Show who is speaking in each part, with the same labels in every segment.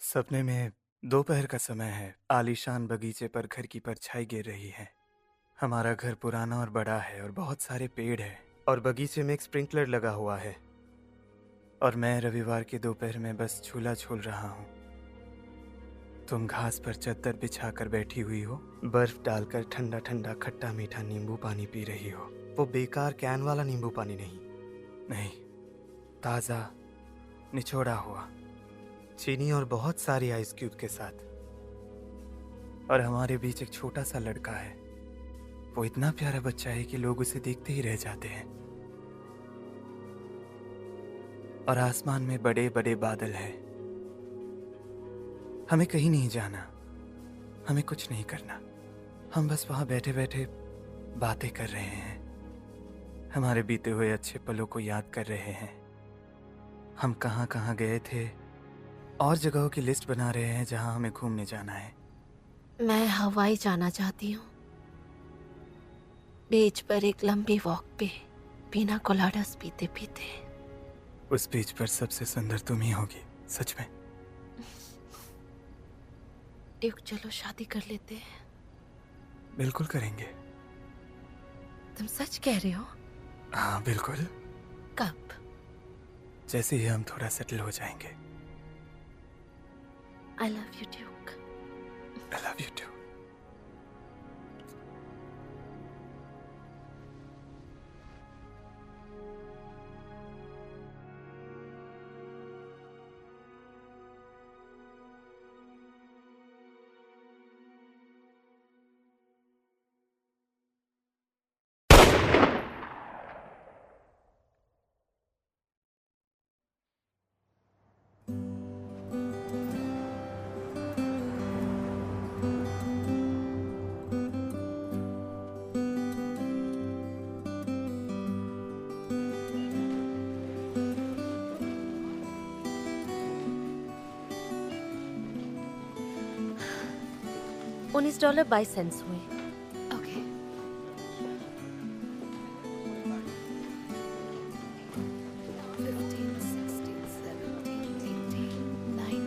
Speaker 1: सपने में दोपहर का समय है। आलीशान बगीचे पर घर की परछाई गिर रही है। हमारा घर पुराना और बड़ा है और बहुत सारे पेड़ हैं और बगीचे में एक स्प्रिंकलर लगा हुआ है। और मैं रविवार के दोपहर में बस झूला झूल रहा हूँ। तुम घास पर चद्दर बिछाकर बैठी हुई हो, बर्फ डालकर ठंडा ठंडा खट्टा मीठा नींबू पानी पी रही हो। वो बेकार कैन वाला नींबू पानी नहीं, नहीं, ताज़ा निचोड़ा हुआ, चीनी और बहुत सारी आइस क्यूब के साथ। और हमारे बीच एक छोटा सा लड़का है। वो इतना प्यारा बच्चा है कि लोग उसे देखते ही रह जाते हैं। और आसमान में बड़े बड़े बादल हैं। हमें कहीं नहीं जाना, हमें कुछ नहीं करना। हम बस वहां बैठे बैठे बातें कर रहे हैं, हमारे बीते हुए अच्छे पलों को याद कर रहे हैं। हम कहाँ कहाँ गए थे और जगहों की लिस्ट बना रहे हैं जहां हमें घूमने जाना है।
Speaker 2: मैं हवाई जाना चाहती हूँ। बीच पर एक लंबी वॉक पे पीना कोलाडास पीते पीते।
Speaker 1: उस बीच पर सबसे सुंदर तुम ही होगी, सच में।
Speaker 2: ड्यूक, चलो शादी कर लेते हैं।
Speaker 1: बिल्कुल करेंगे।
Speaker 2: तुम सच कह रहे हो?
Speaker 1: हाँ बिल्कुल।
Speaker 2: कब?
Speaker 1: जैसे ही हम थोड़ा सेटल हो जाएंगे।
Speaker 2: I love you Duke.
Speaker 1: I love you too.
Speaker 2: $19.22 हुए।
Speaker 3: ओके। $15, $16, $17, $18, $19.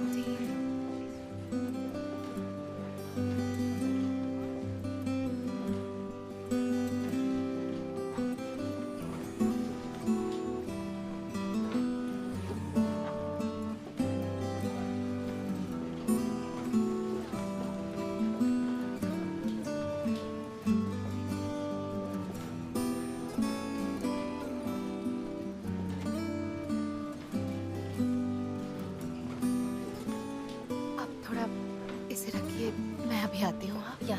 Speaker 3: आप थोड़ा इसे रखिए, मैं अभी आती हूँ। हाँ?
Speaker 2: या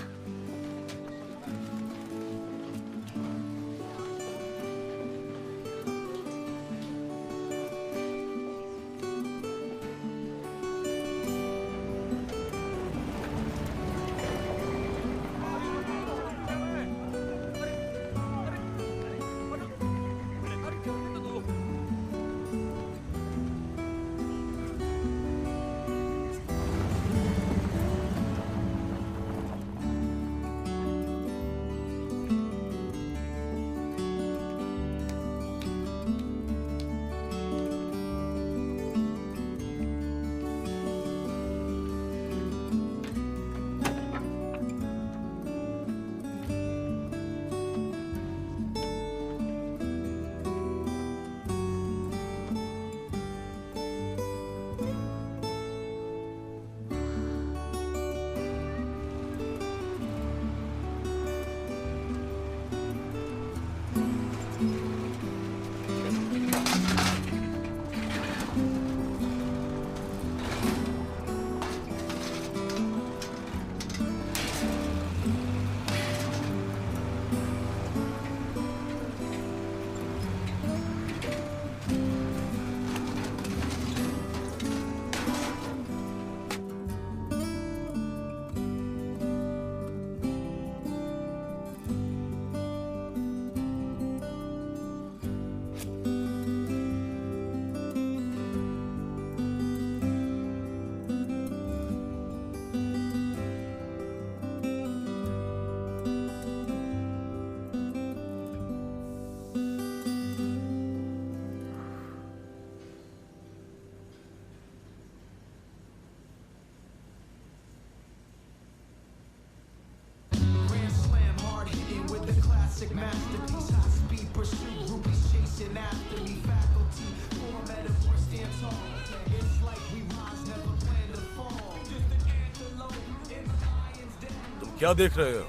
Speaker 4: क्या देख रहे हो?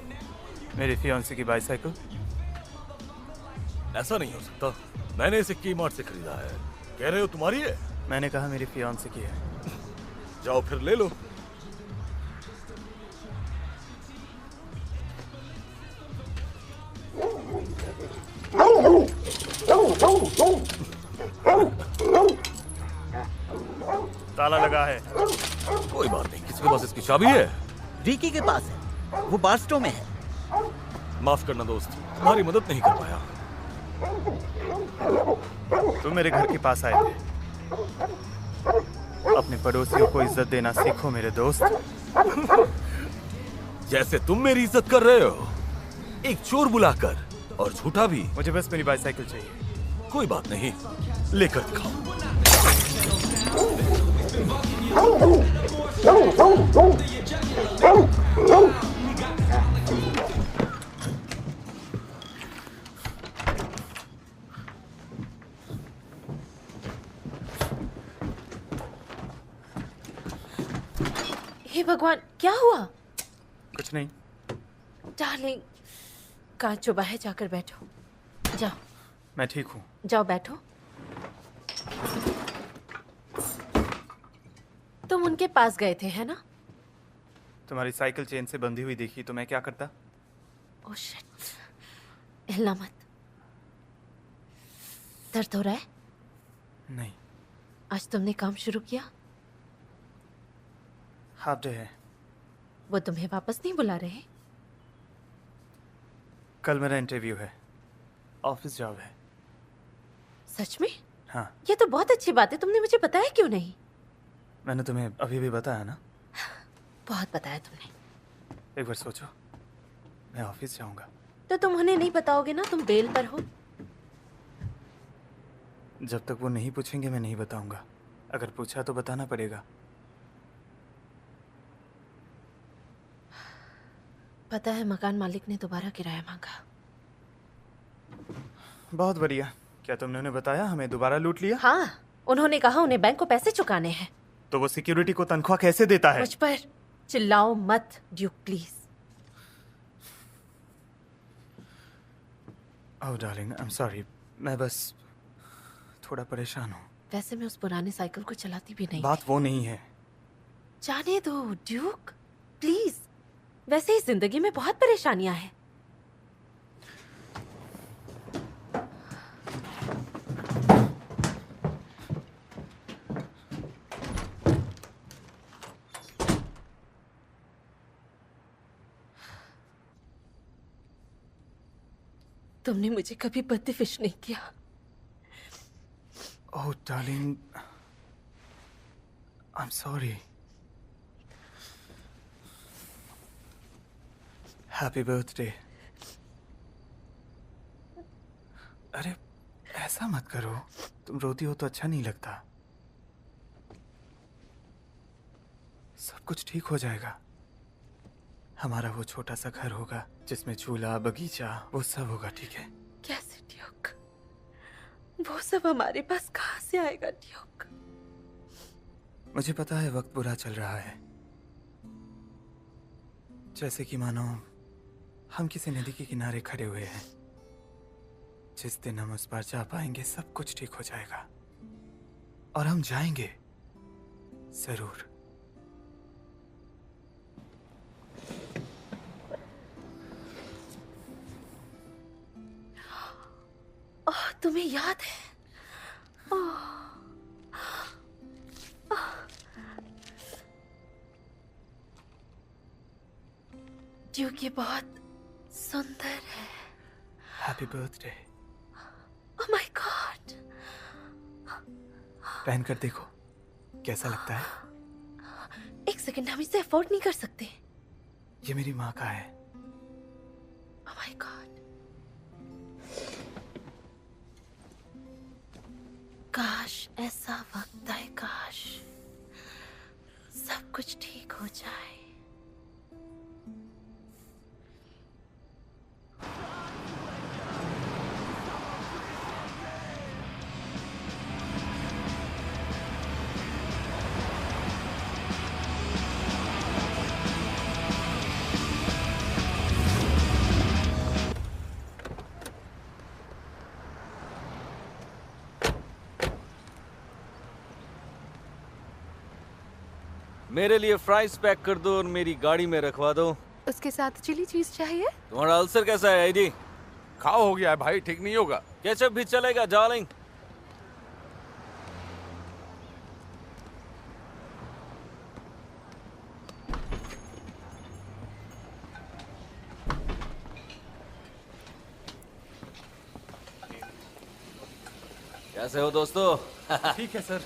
Speaker 1: मेरी फियांसी की बाइसाइकिल।
Speaker 4: ऐसा नहीं हो सकता। मैंने इसे कीमार्ट से खरीदा है। कह रहे हो तुम्हारी है?
Speaker 1: मैंने कहा मेरी फियांसी की है।
Speaker 4: जाओ फिर ले लो।
Speaker 1: ताला लगा है।
Speaker 4: कोई बात नहीं, किसके पास इसकी चाबी है?
Speaker 5: रिकी के पास है, वो बार्स्टो में है।
Speaker 4: माफ करना दोस्त, तुम्हारी मदद नहीं कर पाया।
Speaker 1: तुम मेरे घर के पास आए थे। अपने पड़ोसियों को इज्जत देना सीखो मेरे दोस्त।
Speaker 4: जैसे तुम मेरी इज्जत कर रहे हो, एक चोर बुलाकर, और झूठा भी।
Speaker 1: मुझे बस मेरी बाइसाइकिल चाहिए।
Speaker 4: कोई बात नहीं, लेकर दिखाओ।
Speaker 2: हे भगवान, क्या हुआ?
Speaker 1: कुछ नहीं।
Speaker 2: डार्लिंग, कांच चुबा है, जाकर बैठो। जाओ।
Speaker 1: मैं ठीक हूँ।
Speaker 2: जाओ बैठो। तुम उनके पास गए थे, है ना?
Speaker 1: तुम्हारी साइकिल चेन से बंधी हुई देखी तो मैं क्या करता?
Speaker 2: ओह शिट, हिलना मत। दर्द हो रहा है?
Speaker 1: नहीं।
Speaker 2: आज तुमने काम शुरू किया?
Speaker 1: हाफ डे है।
Speaker 2: वो तुम्हें वापस नहीं बुला रहे?
Speaker 1: कल मेरा इंटरव्यू है। ऑफिस जॉब है।
Speaker 2: सच में?
Speaker 1: हाँ।
Speaker 2: ये तो बहुत अच्छी बात है। तुमने मुझे बताया क्यों नहीं?
Speaker 1: मैंने तुम्हें अभी भी बताया ना?
Speaker 2: बहुत बताया तुमने।
Speaker 1: एक बार सोचो, मैं ऑफिस जाऊंगा।
Speaker 2: तो तुम उन्हें नहीं बताओगे ना? तुम बेल पर हो।
Speaker 1: जब तक वो नहीं पूछेंगे मैं नहीं बताऊंगा। अगर पूछा तो बताना पड़ेगा।
Speaker 2: पता है, मकान मालिक ने दोबारा किराया मांगा।
Speaker 1: बहुत बढ़िया। क्या तुमने उन्हें बताया हमें दोबारा लूट लिया?
Speaker 2: हाँ, उन्होंने कहा उन्हें बैंक को पैसे चुकाने हैं।
Speaker 1: तो वो सिक्योरिटी को तनख्वाह कैसे देता है?
Speaker 2: मुझ पर चिल्लाओ मत Duke, please.
Speaker 1: Oh darling, I am sorry. मैं बस थोड़ा परेशान हूँ।
Speaker 2: वैसे मैं उस पुरानी साइकिल को चलाती भी नहीं।
Speaker 1: बात वो नहीं है।
Speaker 2: जाने दो ड्यूक, प्लीज। वैसे ही जिंदगी में बहुत परेशानियां हैं। तुमने मुझे कभी बर्थडे विश नहीं किया।
Speaker 1: Oh darling, I am sorry. Happy birthday. अरे ऐसा मत करो, तुम रोती हो तो अच्छा नहीं लगता। सब कुछ ठीक हो जाएगा। हमारा वो छोटा सा घर होगा जिसमें झूला, बगीचा, वो सब होगा, ठीक है?
Speaker 2: कैसे ड्यूक? वो सब हमारे पास कहाँ से आएगा ड्यूक?
Speaker 1: मुझे पता है वक्त बुरा चल रहा है। जैसे कि मानो हम किसी नदी के किनारे खड़े हुए हैं। जिस दिन हम उस पार जा पाएंगे सब कुछ ठीक हो जाएगा। और हम जाएंगे जरूर।
Speaker 2: ओह, तुम्हें याद है? ड्यूक, ये बहुत सुंदर है।
Speaker 1: Happy birthday.
Speaker 2: Oh my God.
Speaker 1: पहन कर देखो कैसा लगता है।
Speaker 2: एक सेकंड, हम इसे अफोर्ड नहीं कर सकते।
Speaker 1: ये मेरी माँ का है।
Speaker 2: Oh my God. काश ऐसा वक्त आए, काश सब कुछ ठीक हो जाए।
Speaker 4: मेरे लिए फ्राइज पैक कर दो और मेरी गाड़ी में रखवा दो।
Speaker 3: उसके साथ चिली चीज चाहिए?
Speaker 4: तुम्हारा अल्सर कैसा है आईडी?
Speaker 6: खाओ हो गया है भाई, ठीक नहीं होगा।
Speaker 4: केचप भी चलेगा डार्लिंग। कैसे हो दोस्तों?
Speaker 1: ठीक है sir.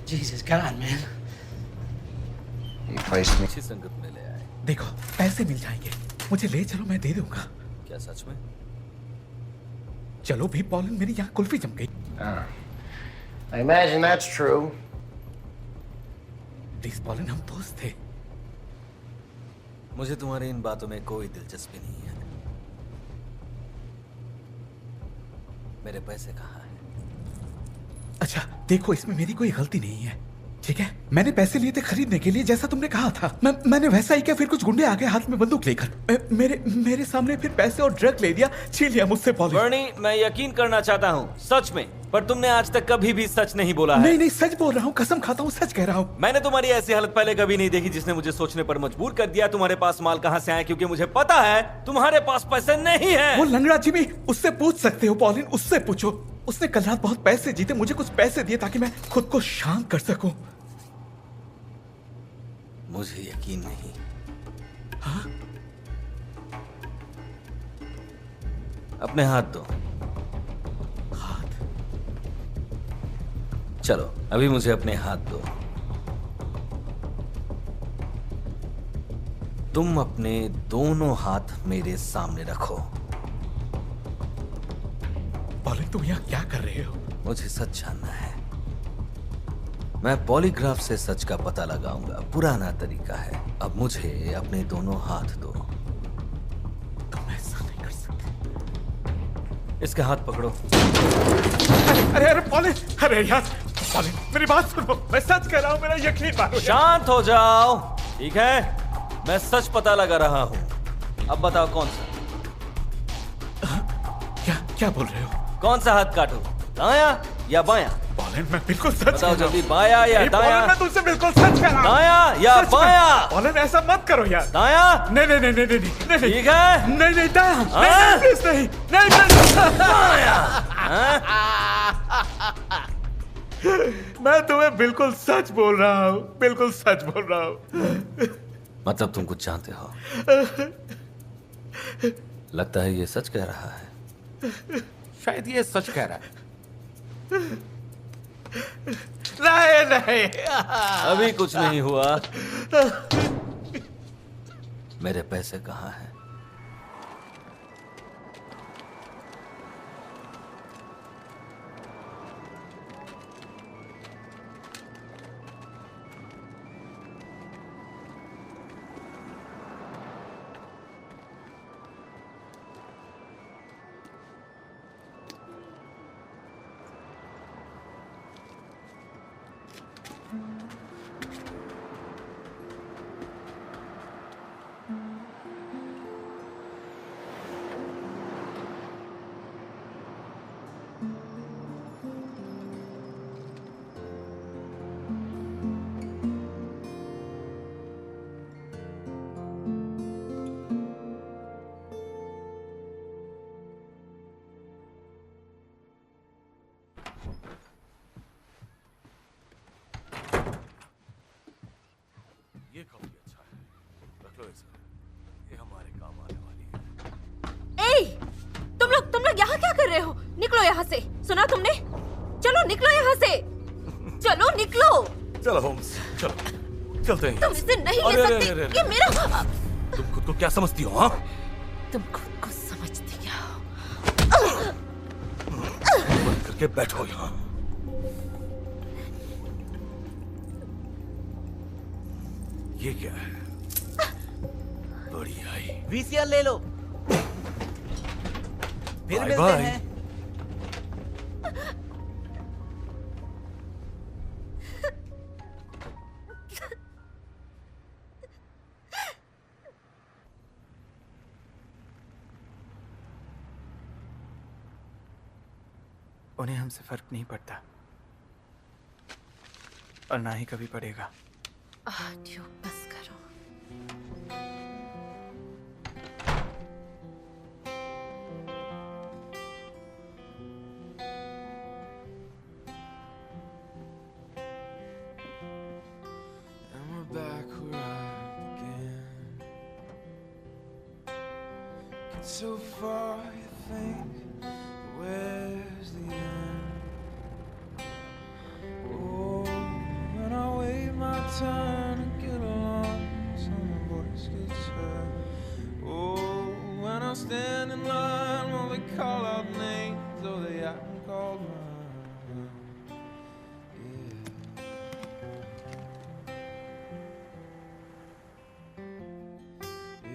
Speaker 7: Jesus God, man.
Speaker 8: You placed me.
Speaker 4: अच्छी संगत में ले आए।
Speaker 7: देखो, पैसे मिल जाएंगे। मुझे ले चलो, मैं दे दूंगा।
Speaker 4: क्या सच में?
Speaker 7: चलो भी, पॉलिन मेरी यहाँ कुल्फी जम गई।
Speaker 8: Ah. I imagine that's true.
Speaker 7: Please Pauline, हम दोस्त थे।
Speaker 4: मुझे तुम्हारी इन बातों में कोई दिलचस्पी नहीं है। मेरे पैसे कहाँ हैं?
Speaker 7: अच्छा देखो, इसमें मेरी कोई गलती नहीं है, ठीक है? मैंने पैसे लिए थे खरीदने के लिए, जैसा तुमने कहा था। मैंने वैसा ही किया। फिर कुछ गुंडे आ गए हाथ में बंदूक लेकर, मेरे सामने फिर पैसे और ड्रग ले लिया, छीन लिया मुझसे पॉलिन।
Speaker 4: बर्नी, मैं यकीन करना चाहता हूँ सच में, पर तुमने आज तक कभी भी सच नहीं बोला है।
Speaker 7: नहीं नहीं, सच बोल रहा हूँ, कसम खाता हूँ, सच कह रहा हूँ।
Speaker 4: मैंने तुम्हारी ऐसी हालत पहले कभी नहीं देखी जिसने मुझे सोचने पर मजबूर कर दिया तुम्हारे पास माल कहाँ से आया, क्योंकि मुझे पता है तुम्हारे पास पैसे नहीं है।
Speaker 7: वो लंगड़ा जिमी, उससे पूछ सकते हो पॉलिन, उससे पूछो। उसने कल रात बहुत पैसे जीते, मुझे कुछ पैसे दिए ताकि मैं खुद को शांत कर सकूं।
Speaker 4: मुझे यकीन नहीं।
Speaker 7: हाँ?
Speaker 4: अपने हाथ दो।
Speaker 7: हाथ?
Speaker 4: चलो अभी मुझे अपने हाथ दो। तुम अपने दोनों हाथ मेरे सामने रखो।
Speaker 7: पॉलिन, तुम यहाँ क्या कर रहे हो?
Speaker 4: मुझे सच जानना है। मैं पॉलीग्राफ से सच का पता लगाऊंगा। पुराना तरीका है। अब मुझे अपने दोनों हाथ दो।
Speaker 7: तुम ऐसा नहीं कर सकते।
Speaker 4: इसके हाथ पकड़ो।
Speaker 7: अरे अरे पॉलिन, अरे यार पॉलिन, मेरी बात सुनो, मैं सच कह रहा हूँ, मेरा यकीन मानो।
Speaker 4: शांत हो जाओ, ठीक है? मैं सच पता लगा रहा हूँ। अब बताओ कौन सा?
Speaker 7: क्या क्या बोल रहे हो?
Speaker 4: कौन सा हाथ काटो, दायां या बायां?
Speaker 7: पॉलिन, मैं बिल्कुल सच
Speaker 4: बताओ जल्दी, बायां या दायां?
Speaker 7: पॉलिन, मैं तुमसे बिल्कुल सच कह रहा हूँ।
Speaker 4: दायां या बायां?
Speaker 7: पॉलिन, ऐसा मत करो यार।
Speaker 4: दायां?
Speaker 7: नहीं नहीं नहीं नहीं नहीं नहीं,
Speaker 4: ठीक है?
Speaker 7: नहीं नहीं, दायां
Speaker 4: हाँ?
Speaker 7: नहीं, प्लीज नहीं नहीं नहीं।
Speaker 4: बायां?
Speaker 7: मैं तुम्हें बिल्कुल सच बोल रहा हूँ, बिल्कुल सच बोल रहा हूँ।
Speaker 4: मतलब तुम कुछ जानते हो? लगता है ये सच कह रहा है।
Speaker 6: शायद ये सच कह रहा है।
Speaker 7: नहीं नहीं,
Speaker 4: अभी कुछ नहीं हुआ। मेरे पैसे कहाँ हैं?
Speaker 6: ये काफी अच्छा है, रख लो इसे। ये हमारे काम आने वाली है।
Speaker 2: ए, तुम लोग यहाँ क्या कर रहे हो? निकलो यहाँ से। सुना तुमने? चलो निकलो यहाँ से। चलो निकलो।
Speaker 6: चलो होम्स, चलो चलते हैं।
Speaker 2: तुम इसे नहीं
Speaker 6: अरे,
Speaker 2: ले
Speaker 6: अरे,
Speaker 2: सकते।
Speaker 6: अरे, अरे,
Speaker 2: ये मेरा।
Speaker 6: तुम खुद को क्या समझती हो? हाँ,
Speaker 2: तुम खुद को समझती हो?
Speaker 6: बंद करके बैठो यहाँ। ये क्या है? बड़ी आई।
Speaker 5: वीसीआर ले लो, फिर
Speaker 6: बाय
Speaker 5: मिलते
Speaker 6: बाय।
Speaker 5: हैं।
Speaker 1: उन्हें हमसे फर्क नहीं पड़ता और ना ही कभी पड़ेगा।
Speaker 3: ड्यूक बस करो।
Speaker 9: Back where I began. Get so far, you think, where's the end? Oh, when I wait my turn to get along, some voice gets heard. Oh, when I stand in line while they call out names, though they haven't called mine.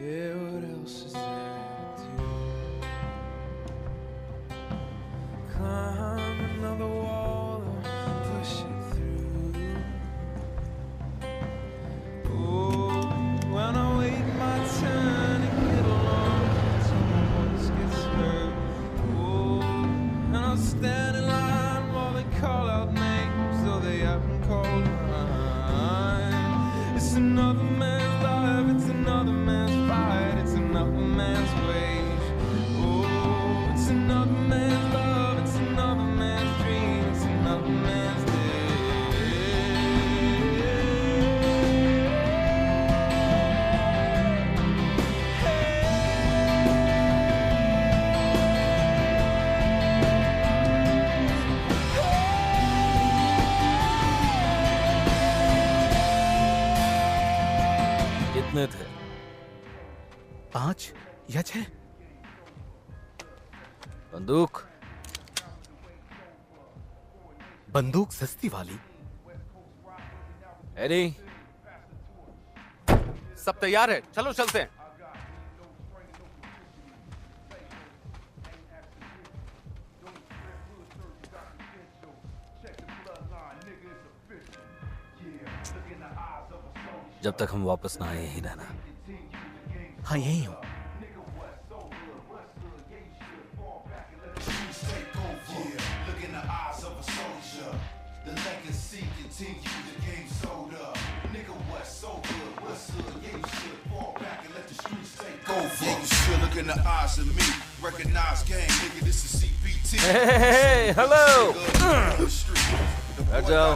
Speaker 9: Yeah, what else is there to do? Climb another wall or push it through. Oh, when I wait my turn to get along, someone voice gets heard. Oh, and I'll stand in line while they call out names, though they haven't called mine. It's another man's life, it's another man's fight, it's another man's wage. Oh, it's another man's love, it's another man's dream, it's another man's day.
Speaker 4: कितने थे?
Speaker 7: 5 या 6।
Speaker 4: बंदूक?
Speaker 7: बंदूक सस्ती वाली।
Speaker 4: AD,
Speaker 6: सब तैयार है, चलो चलते हैं।
Speaker 4: जब तक हम वापस ना आए यहीं रहना।
Speaker 7: हाँ यही हूँ।
Speaker 4: हेलो, बैठ जाओ।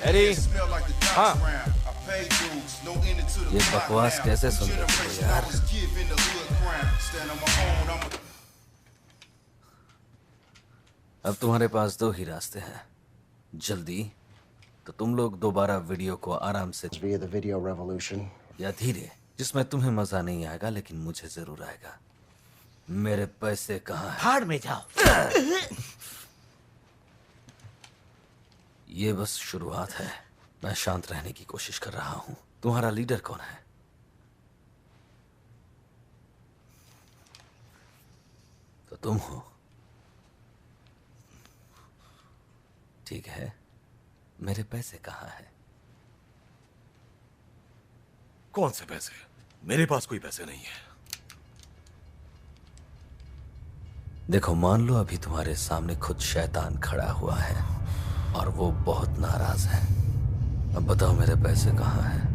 Speaker 4: एडी,
Speaker 6: हाँ,
Speaker 4: ये बकवास कैसे सुन रहे हो यार? अब तुम्हारे पास 2 ही रास्ते हैं, जल्दी तो तुम लोग दोबारा वीडियो को आराम से
Speaker 8: Via the video revolution.
Speaker 4: या धीरे, जिसमें तुम्हें मजा नहीं आएगा लेकिन मुझे जरूर आएगा। मेरे पैसे कहाँ हैं?
Speaker 5: भाड़ में जाओ।
Speaker 4: ये बस शुरुआत है। मैं शांत रहने की कोशिश कर रहा हूं। तुम्हारा लीडर कौन है? तो तुम हो। ठीक है, मेरे पैसे कहाँ हैं?
Speaker 6: कौन से पैसे? मेरे पास कोई पैसे नहीं है।
Speaker 4: देखो, मान लो अभी तुम्हारे सामने खुद शैतान खड़ा हुआ है और वो बहुत नाराज है। अब बताओ मेरे पैसे कहाँ हैं?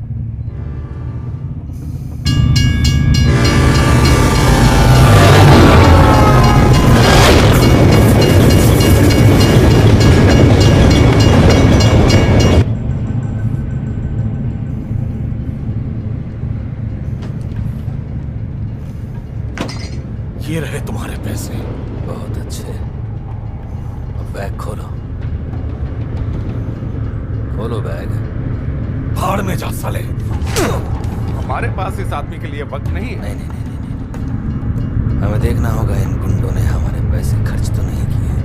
Speaker 6: ये रहे तुम्हारे पैसे।
Speaker 4: बहुत अच्छे। अब बैग खोलो। खोलो बैग।
Speaker 6: भाड़ में जा साले। हमारे पास इस आदमी के लिए वक्त नहीं है।
Speaker 4: नहीं। हमें देखना होगा इन गुंडों ने हमारे पैसे खर्च तो नहीं किए।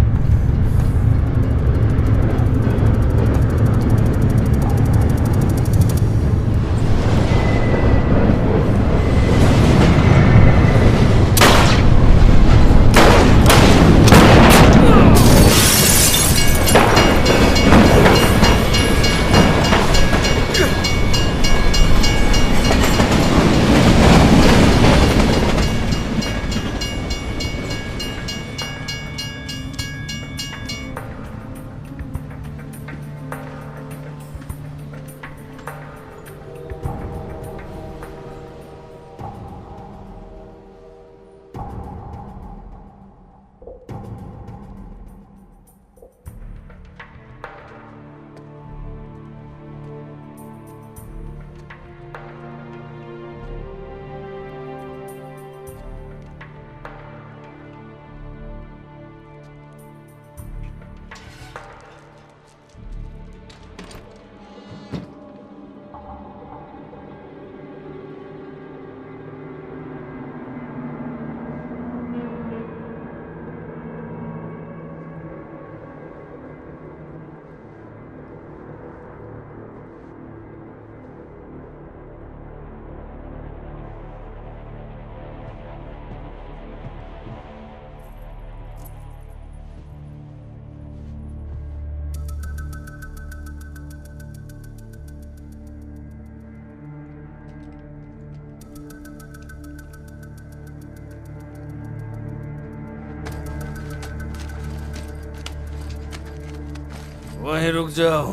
Speaker 4: वहीं रुक जाओ।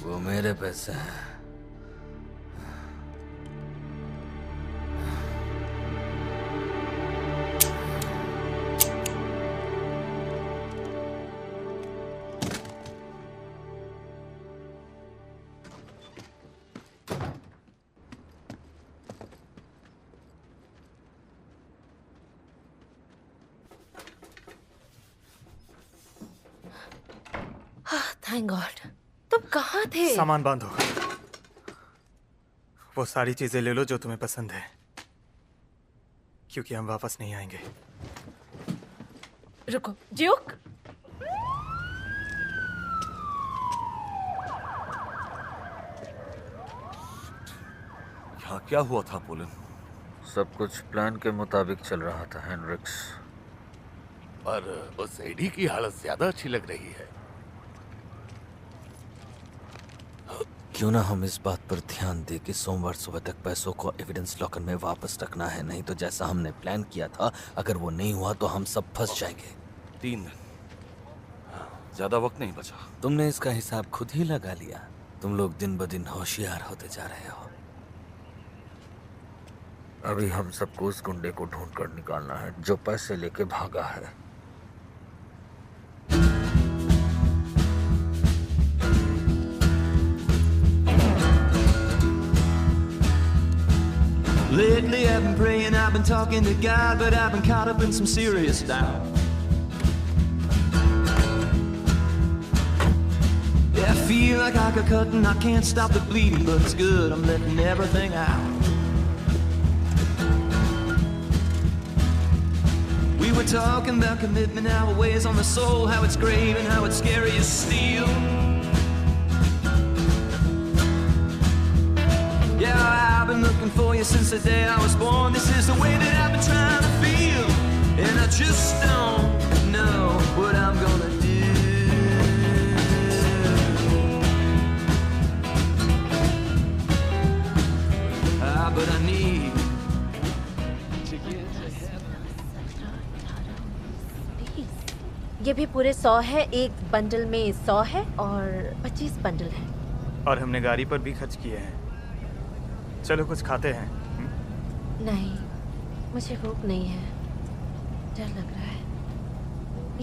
Speaker 4: वो मेरे पैसे हैं।
Speaker 2: Thank God. तुम कहाँ थे?
Speaker 1: सामान बांधो। वो सारी चीजें ले लो जो तुम्हें पसंद है, क्योंकि हम वापस नहीं आएंगे।
Speaker 2: रुको ड्यूक।
Speaker 6: यहाँ क्या हुआ था पोलन?
Speaker 4: सब कुछ प्लान के मुताबिक चल रहा था हेनरिक्स।
Speaker 6: पर उस एडी की हालत ज्यादा अच्छी लग रही है।
Speaker 4: क्यों ना हम इस बात पर ध्यान दें कि सोमवार सुबह तक पैसों को एविडेंस लॉकर में वापस रखना है, नहीं तो जैसा हमने प्लान किया था अगर वो नहीं हुआ तो हम सब फंस जाएंगे।
Speaker 6: 3 दिन, ज्यादा वक्त नहीं बचा।
Speaker 4: तुमने इसका हिसाब खुद ही लगा लिया। तुम लोग दिन ब दिन होशियार होते जा रहे हो। अभी हम सबको उस गुंडे को ढूंढ कर निकालना है जो पैसे लेके भागा है।
Speaker 9: Lately I've been praying, I've been talking to God, but I've been caught up in some serious doubt. Yeah, I feel like I could cut and I can't stop the bleeding, but it's good, I'm letting everything out. We were talking about commitment, how it weighs on the soul, how it's grave and how it's scary as steel. Yeah, I've been looking for you since the day I was born. This is the way that I've been trying to feel, and I just don't know what I'm gonna do. But I need to get to heaven.
Speaker 2: ये भी पूरे 100 है। एक bundle में 100 है और 25 bundle है।
Speaker 1: और हमने गाड़ी पर भी खर्च किए हैं। चलो कुछ खाते हैं।
Speaker 2: नहीं, मुझे भूख नहीं है। डर लग रहा है।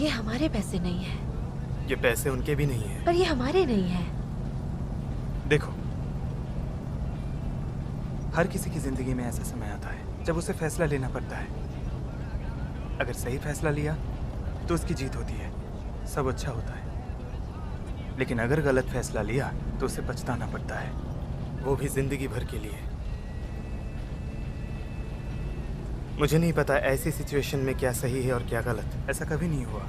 Speaker 2: ये हमारे पैसे नहीं है।
Speaker 1: ये पैसे उनके भी नहीं है।
Speaker 2: पर ये हमारे नहीं है।
Speaker 1: देखो, हर किसी की जिंदगी में ऐसा समय आता है जब उसे फैसला लेना पड़ता है। अगर सही फैसला लिया तो उसकी जीत होती है, सब अच्छा होता है। लेकिन अगर गलत फैसला लिया तो उसे पछताना पड़ता है, वो भी जिंदगी भर के लिए। मुझे नहीं पता ऐसी सिचुएशन में क्या सही है और क्या गलत, ऐसा कभी नहीं हुआ।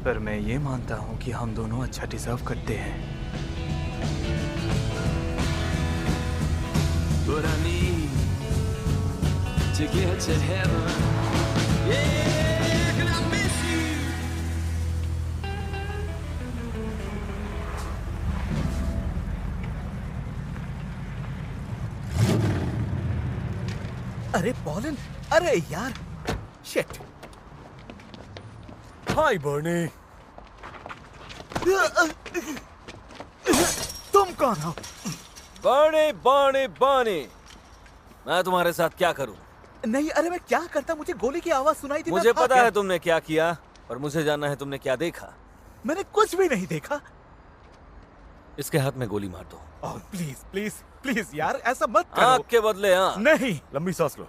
Speaker 1: पर मैं ये मानता हूँ कि हम दोनों अच्छा डिजर्व करते हैं।
Speaker 9: But I need to get to heaven. Yeah, 'cause I miss you.
Speaker 5: अरे पॉलन, अरे यार, शिट।
Speaker 6: हाय बर्नी।
Speaker 5: तुम कौन हो?
Speaker 4: बर्नी बर्नी बर्नी, मैं तुम्हारे साथ क्या करूं?
Speaker 5: नहीं, अरे मैं क्या करता, मुझे गोली की आवाज सुनाई थी।
Speaker 4: मुझे पता है तुमने क्या किया, और मुझे जानना है तुमने क्या देखा।
Speaker 5: मैंने कुछ भी नहीं देखा।
Speaker 4: इसके हाथ में गोली मार दो।
Speaker 5: ओह प्लीज प्लीज प्लीज यार, ऐसा मत करो।
Speaker 4: आँख के बदले आँख।
Speaker 5: नहीं।
Speaker 6: लंबी सांस लो।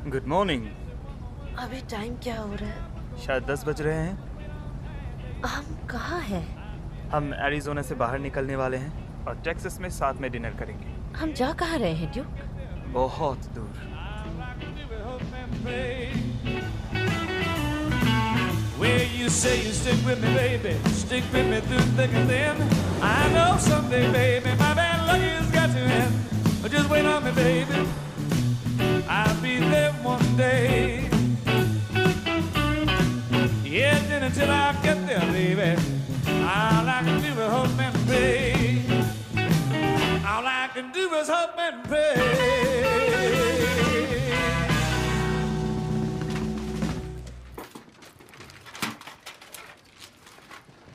Speaker 1: Good morning.
Speaker 2: अभी टाइम क्या हो रहा है?
Speaker 1: शायद 10 बज रहे हैं।
Speaker 2: हम कहाँ हैं?
Speaker 1: हम एरिज़ोना से बाहर निकलने वाले हैं और टेक्सास में साथ में डिनर करेंगे।
Speaker 2: हम जा कहाँ रहे हैं ड्यूक?
Speaker 1: बहुत दूर।
Speaker 9: Well, you say you stick with me, baby, stick with me through thick and thin. I know someday, baby, my bad luck has got to end. But just wait on me, baby, I'll be there one day. Yeah, then until I get there, baby, all I can do is hope and pray. All I can do is hope and pray.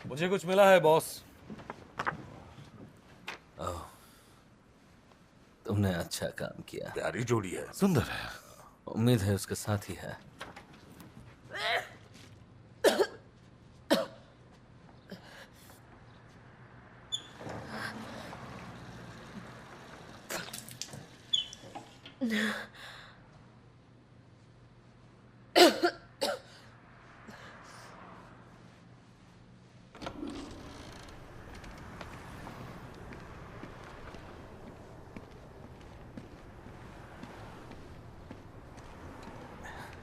Speaker 6: मुझे कुछ मिला है boss.
Speaker 4: तुमने अच्छा काम किया।
Speaker 6: प्यारी जोड़ी है, सुंदर है।
Speaker 4: उम्मीद है उसके साथ ही है।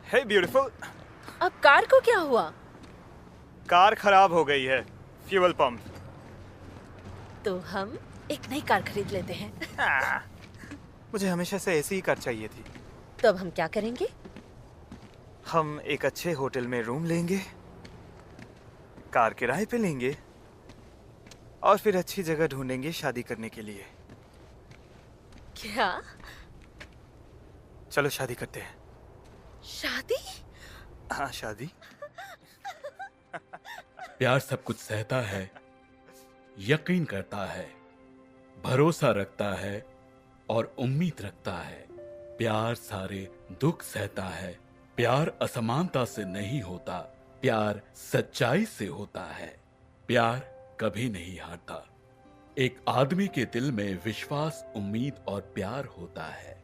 Speaker 1: हे ब्यूटीफुल।
Speaker 2: अब कार को क्या हुआ?
Speaker 1: कार खराब हो गई है, फ्यूल पंप।
Speaker 2: तो हम एक नई कार खरीद लेते हैं।
Speaker 1: मुझे हमेशा से ऐसी ही कार चाहिए थी।
Speaker 2: तो अब हम क्या करेंगे?
Speaker 1: हम एक अच्छे होटल में रूम लेंगे, कार किराए पे लेंगे और फिर अच्छी जगह ढूंढेंगे शादी करने के लिए।
Speaker 2: क्या?
Speaker 1: चलो शादी करते हैं।
Speaker 2: शादी?
Speaker 1: हाँ शादी।
Speaker 7: प्यार सब कुछ सहता है, यकीन करता है, भरोसा रखता है और उम्मीद रखता है। प्यार सारे दुख सहता है। प्यार असमानता से नहीं होता, प्यार सच्चाई से होता है। प्यार कभी नहीं हारता। एक आदमी के दिल में विश्वास, उम्मीद और प्यार होता है,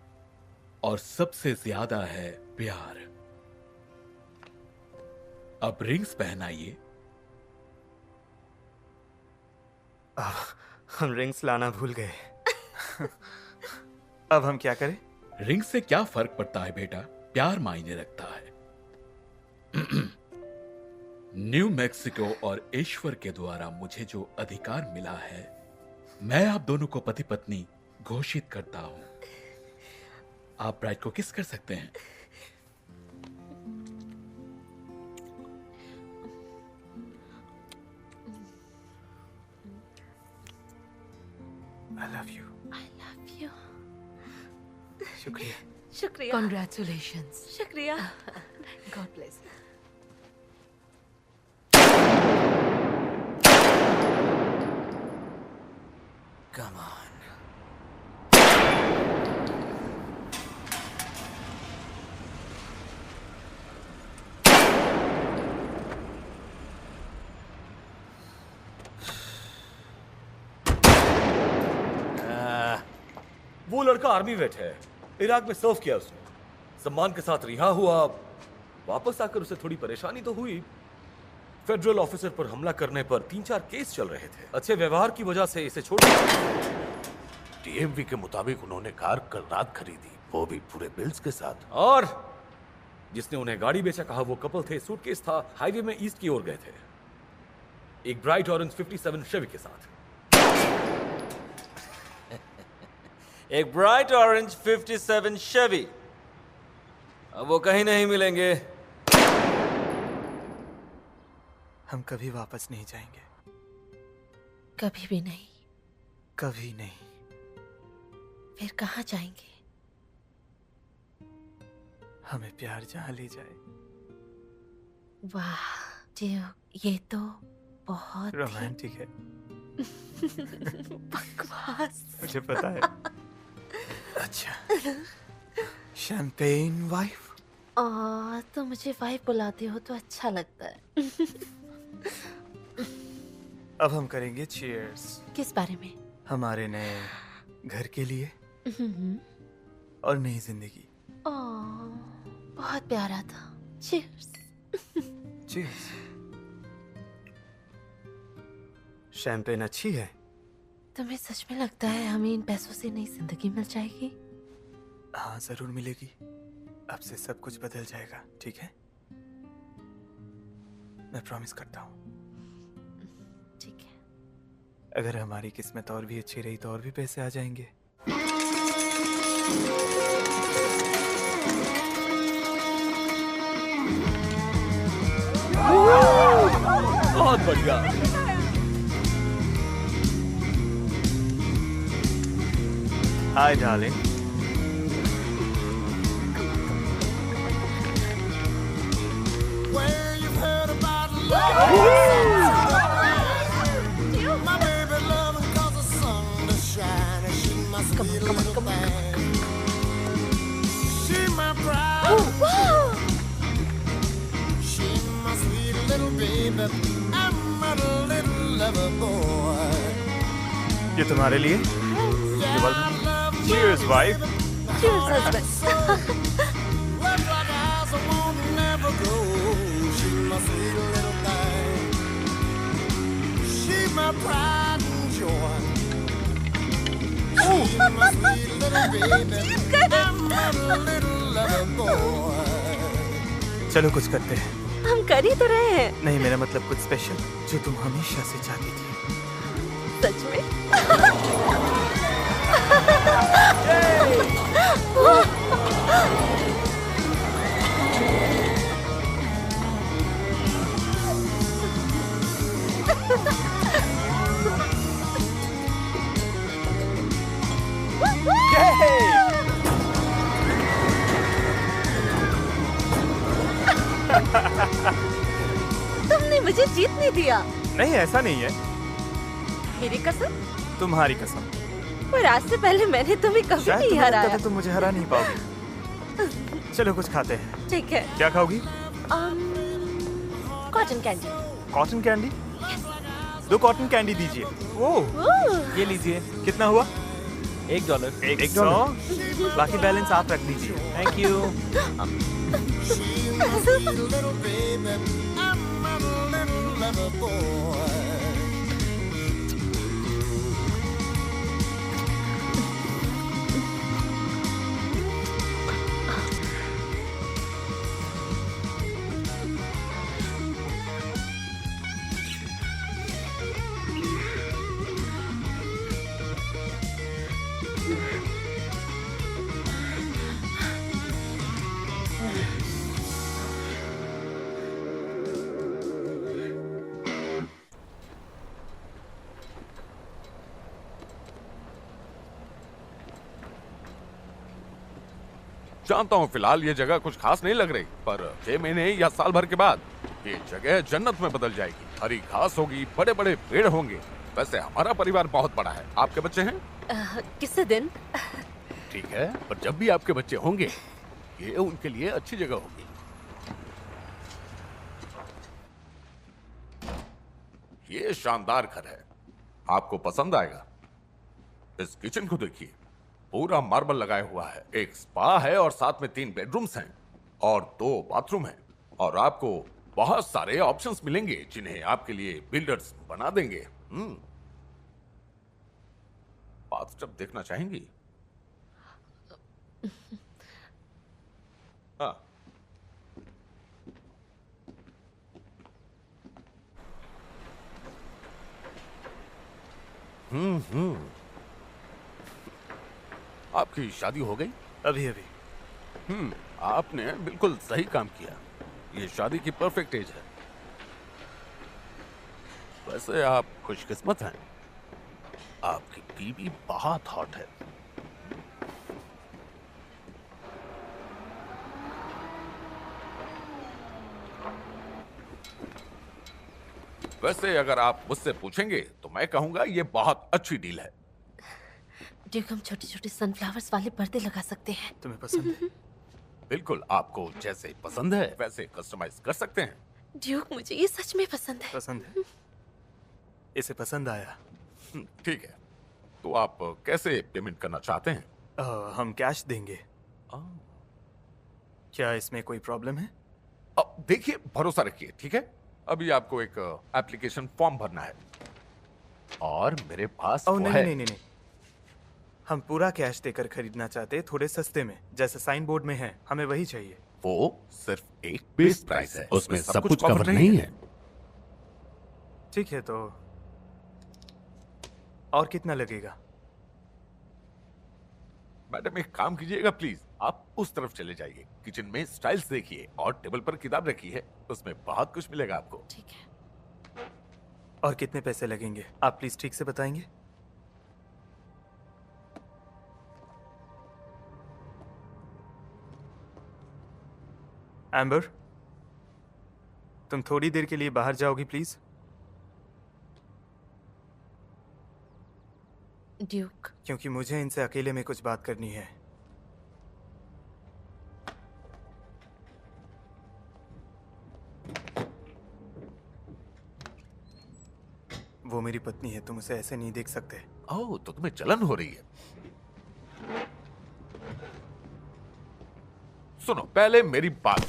Speaker 7: और सबसे ज्यादा है प्यार। अब रिंग्स पहनाइए।
Speaker 1: हम रिंग्स लाना भूल गए। अब हम क्या करें?
Speaker 7: रिंग से क्या फर्क पड़ता है बेटा, प्यार मायने रखता है। न्यू मैक्सिको और ईश्वर के द्वारा मुझे जो अधिकार मिला है, मैं आप दोनों को पति पत्नी घोषित करता हूं। आप ब्राइड को किस कर सकते हैं।
Speaker 1: I love you।
Speaker 2: I love you।
Speaker 1: शुक्रिया।
Speaker 2: शुक्रिया।
Speaker 3: Congratulations।
Speaker 2: शुक्रिया।
Speaker 3: God bless you।
Speaker 4: Come on.
Speaker 6: वो लड़का आर्मी वेट है, इराक में सर्व किया उसने, सम्मान के साथ रिहा हुआ। वापस आकर उसे थोड़ी परेशानी तो हुई। फेडरल ऑफिसर पर हमला करने पर 3-4 केस चल रहे थे। अच्छे व्यवहार की वजह से इसे छोड़ दिया।
Speaker 10: डीएमवी के मुताबिक उन्होंने कार कल रात खरीदी, वो भी पूरे बिल्स के साथ।
Speaker 6: और जिसने उन्हें गाड़ी बेचा कहा वो कपल थे, सूटकेस था, हाईवे में ईस्ट की ओर गए थे, एक ब्राइट ऑरेंज 57 शेवी के साथ।
Speaker 4: एक ब्राइट ऑरेंज 57 शेवी। अब वो कहीं नहीं मिलेंगे।
Speaker 1: हम कभी वापस नहीं जाएंगे।
Speaker 2: कभी भी नहीं।
Speaker 1: कभी नहीं।
Speaker 2: फिर कहाँ जाएंगे?
Speaker 1: हमें प्यार जहाँ ले जाए।
Speaker 2: वाह जियो, ये तो बहुत
Speaker 1: रोमांटिक है।
Speaker 2: बकवास।
Speaker 1: मुझे पता है। अच्छा, शैंपेन वाइफ।
Speaker 2: तो मुझे वाइफ बुलाते हो तो अच्छा लगता है।
Speaker 1: अब हम करेंगे चीयर्स।
Speaker 2: किस बारे में?
Speaker 1: हमारे नए घर के लिए और नई जिंदगी।
Speaker 2: बहुत प्यारा था। चीयर्स।
Speaker 1: चीयर्स। शैंपेन अच्छी है।
Speaker 2: तुम्हें सच में लगता है हमें इन पैसों से नई जिंदगी मिल जाएगी?
Speaker 1: हाँ जरूर मिलेगी। अब से सब कुछ बदल जाएगा, ठीक है? मैं प्रॉमिस करता हूँ।
Speaker 2: ठीक है।
Speaker 1: अगर हमारी किस्मत और भी अच्छी रही तो और भी पैसे आ जाएंगे।
Speaker 6: बहुत बढ़िया।
Speaker 1: Hi darling.
Speaker 9: Where you've heard about love. My baby loving cause the sun to shine, and she must be a little thing. She my pride. She must be a little baby. I'm a little lover boy.
Speaker 1: ये तुम्हारे लिए।
Speaker 9: Yeah, I love you,
Speaker 1: Cheers, wife.
Speaker 2: Cheers, husband.
Speaker 9: Work like eyes that won't never go. She must be a little thing. She my pride and joy. She must be a little baby. I'm a little lover boy.
Speaker 1: चलो कुछ करते हैं।
Speaker 2: हम कर ही तो रहे हैं।
Speaker 1: नहीं, मेरा मतलब कुछ स्पेशल जो तुम हमेशा से चाहती थी।
Speaker 2: सच में? तुमने मुझे जीतने दिया।
Speaker 1: नहीं, ऐसा नहीं है।
Speaker 2: मेरी कसम।
Speaker 1: तुम्हारी कसम।
Speaker 2: पर आज से पहले मैंने तुम्हें कभी
Speaker 1: शायद
Speaker 2: नहीं
Speaker 1: तुम्हें लगता
Speaker 2: हराया।
Speaker 1: था तुम मुझे हरा नहीं पाओगी। चलो कुछ खाते हैं।
Speaker 2: ठीक है।
Speaker 1: क्या खाओगी?
Speaker 2: Cotton candy.
Speaker 1: Cotton candy? 2 cotton candy दीजिए। ओह, ये लीजिए। कितना हुआ? $1। $1। बाकी बैलेंस आप रख दीजिए। Thank you.
Speaker 9: She must be a little baby. I'm a little lover boy.
Speaker 10: जानता हूँ फिलहाल ये जगह कुछ खास नहीं लग रही, पर 6 महीने या साल भर के बाद ये जगह जन्नत में बदल जाएगी। हरी घास होगी, बड़े बड़े पेड़ होंगे। वैसे हमारा परिवार बहुत बड़ा है। आपके बच्चे हैं?
Speaker 2: किसी दिन।
Speaker 10: ठीक है, पर जब भी आपके बच्चे होंगे ये उनके लिए अच्छी जगह होगी। ये शानदार घर है, आपको पसंद आएगा। इस किचन को देखिए, पूरा मार्बल लगाया हुआ है। एक स्पा है और साथ में 3 बेडरूम्स हैं और 2 बाथरूम हैं। और आपको बहुत सारे ऑप्शंस मिलेंगे जिन्हें आपके लिए बिल्डर्स बना देंगे। बाथटब देखना चाहेंगी? हाँ। आपकी शादी हो गई?
Speaker 1: अभी अभी।
Speaker 10: आपने बिल्कुल सही काम किया। ये शादी की परफेक्ट एज है। वैसे आप खुशकिस्मत हैं, आपकी बीवी बहुत हॉट है। वैसे अगर आप मुझसे पूछेंगे तो मैं कहूंगा ये बहुत अच्छी डील है।
Speaker 2: ड्यूक, हम छोटे छोटे सनफ्लावर्स वाले पर्दे लगा सकते हैं।
Speaker 1: तुम्हें पसंद है?
Speaker 10: बिल्कुल, आपको जैसे पसंद है वैसे कस्टमाइज कर सकते हैं।
Speaker 2: ड्यूक, मुझे ये सच में पसंद है।
Speaker 1: पसंद है? इसे पसंद आया।
Speaker 10: ठीक है, तो आप कैसे पेमेंट करना चाहते हैं?
Speaker 1: हम कैश देंगे। क्या इसमें कोई प्रॉब्लम है?
Speaker 10: देखिए, भरोसा रखिए, ठीक है। अभी आपको एक एप्लीकेशन फॉर्म भरना है और मेरे पास वो
Speaker 1: नहीं,
Speaker 10: है।
Speaker 1: नहीं नहीं नहीं, हम पूरा कैश देकर खरीदना चाहते, थोड़े सस्ते में, जैसे साइन बोर्ड में है। हमें वही चाहिए।
Speaker 10: वो सिर्फ एक बेस प्राइस है, उसमें सब कुछ कवर नहीं है।
Speaker 1: ठीक है, तो और कितना लगेगा?
Speaker 10: मैडम एक काम कीजिएगा प्लीज, आप उस तरफ चले जाइए, किचन में स्टाइल्स देखिए और टेबल पर किताब रखी है, उसमें बहुत कुछ मिलेगा आपको।
Speaker 2: ठीक है।
Speaker 1: और कितने पैसे लगेंगे आप प्लीज ठीक से बताएंगे? एम्बर, तुम थोड़ी देर के लिए बाहर जाओगी प्लीज?
Speaker 2: ड्यूक,
Speaker 1: क्योंकि मुझे इनसे अकेले में कुछ बात करनी है। वो मेरी पत्नी है, तुम उसे ऐसे नहीं देख सकते।
Speaker 10: ओह, तो तुम्हें जलन हो रही है। सुनो, पहले मेरी बात।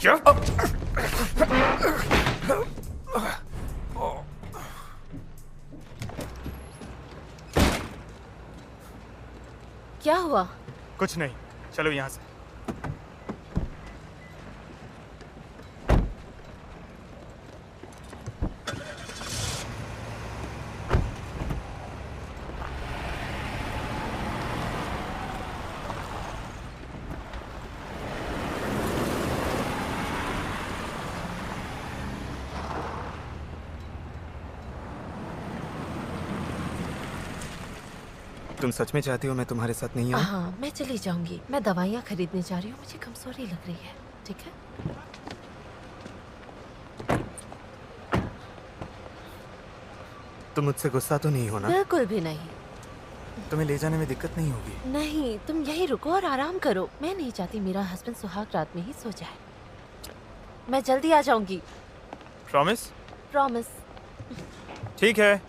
Speaker 2: क्या हुआ?
Speaker 1: कुछ नहीं, चलो यहाँ से। तुम सच में चाहती हो मैं तुम्हारे साथ नहीं आऊं?
Speaker 2: हाँ, मैं चली जाऊंगी। मैं दवाइयाँ खरीदने जा रही हूँ, मुझे कमजोरी लग रही है। ठीक है?
Speaker 1: तुम मुझसे गुस्सा तो नहीं हो ना?
Speaker 2: बिल्कुल भी नहीं।
Speaker 1: तुम्हें ले जाने में दिक्कत नहीं होगी?
Speaker 2: नहीं, तुम यहीं रुको और आराम करो। मैं नहीं चाहती मेरा हस्बैंड सुहाग रात में ही सो जाए। मैं जल्दी आ जाऊंगी।
Speaker 1: प्रॉमिस?
Speaker 2: प्रॉमिस।
Speaker 1: ठीक है।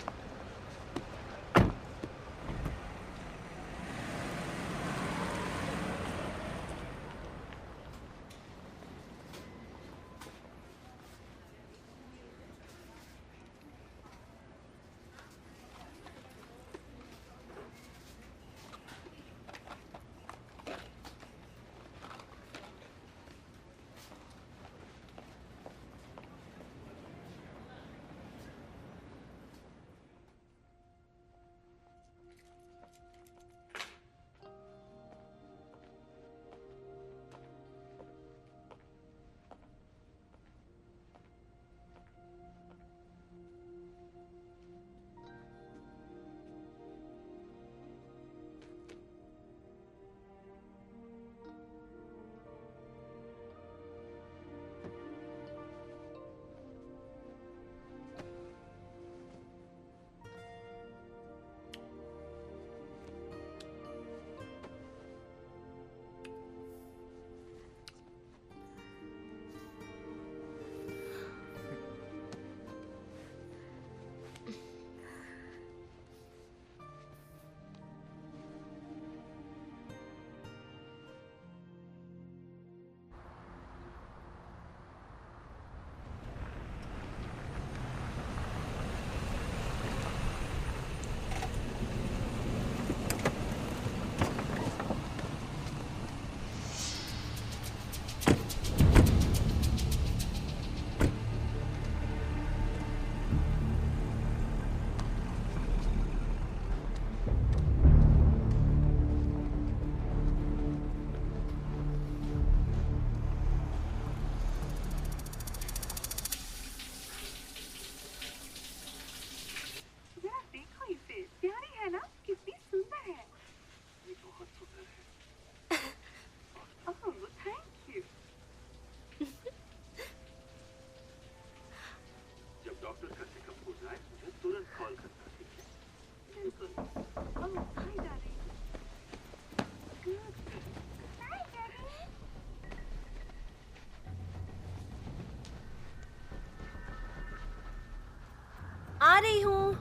Speaker 2: आ रही हूँ।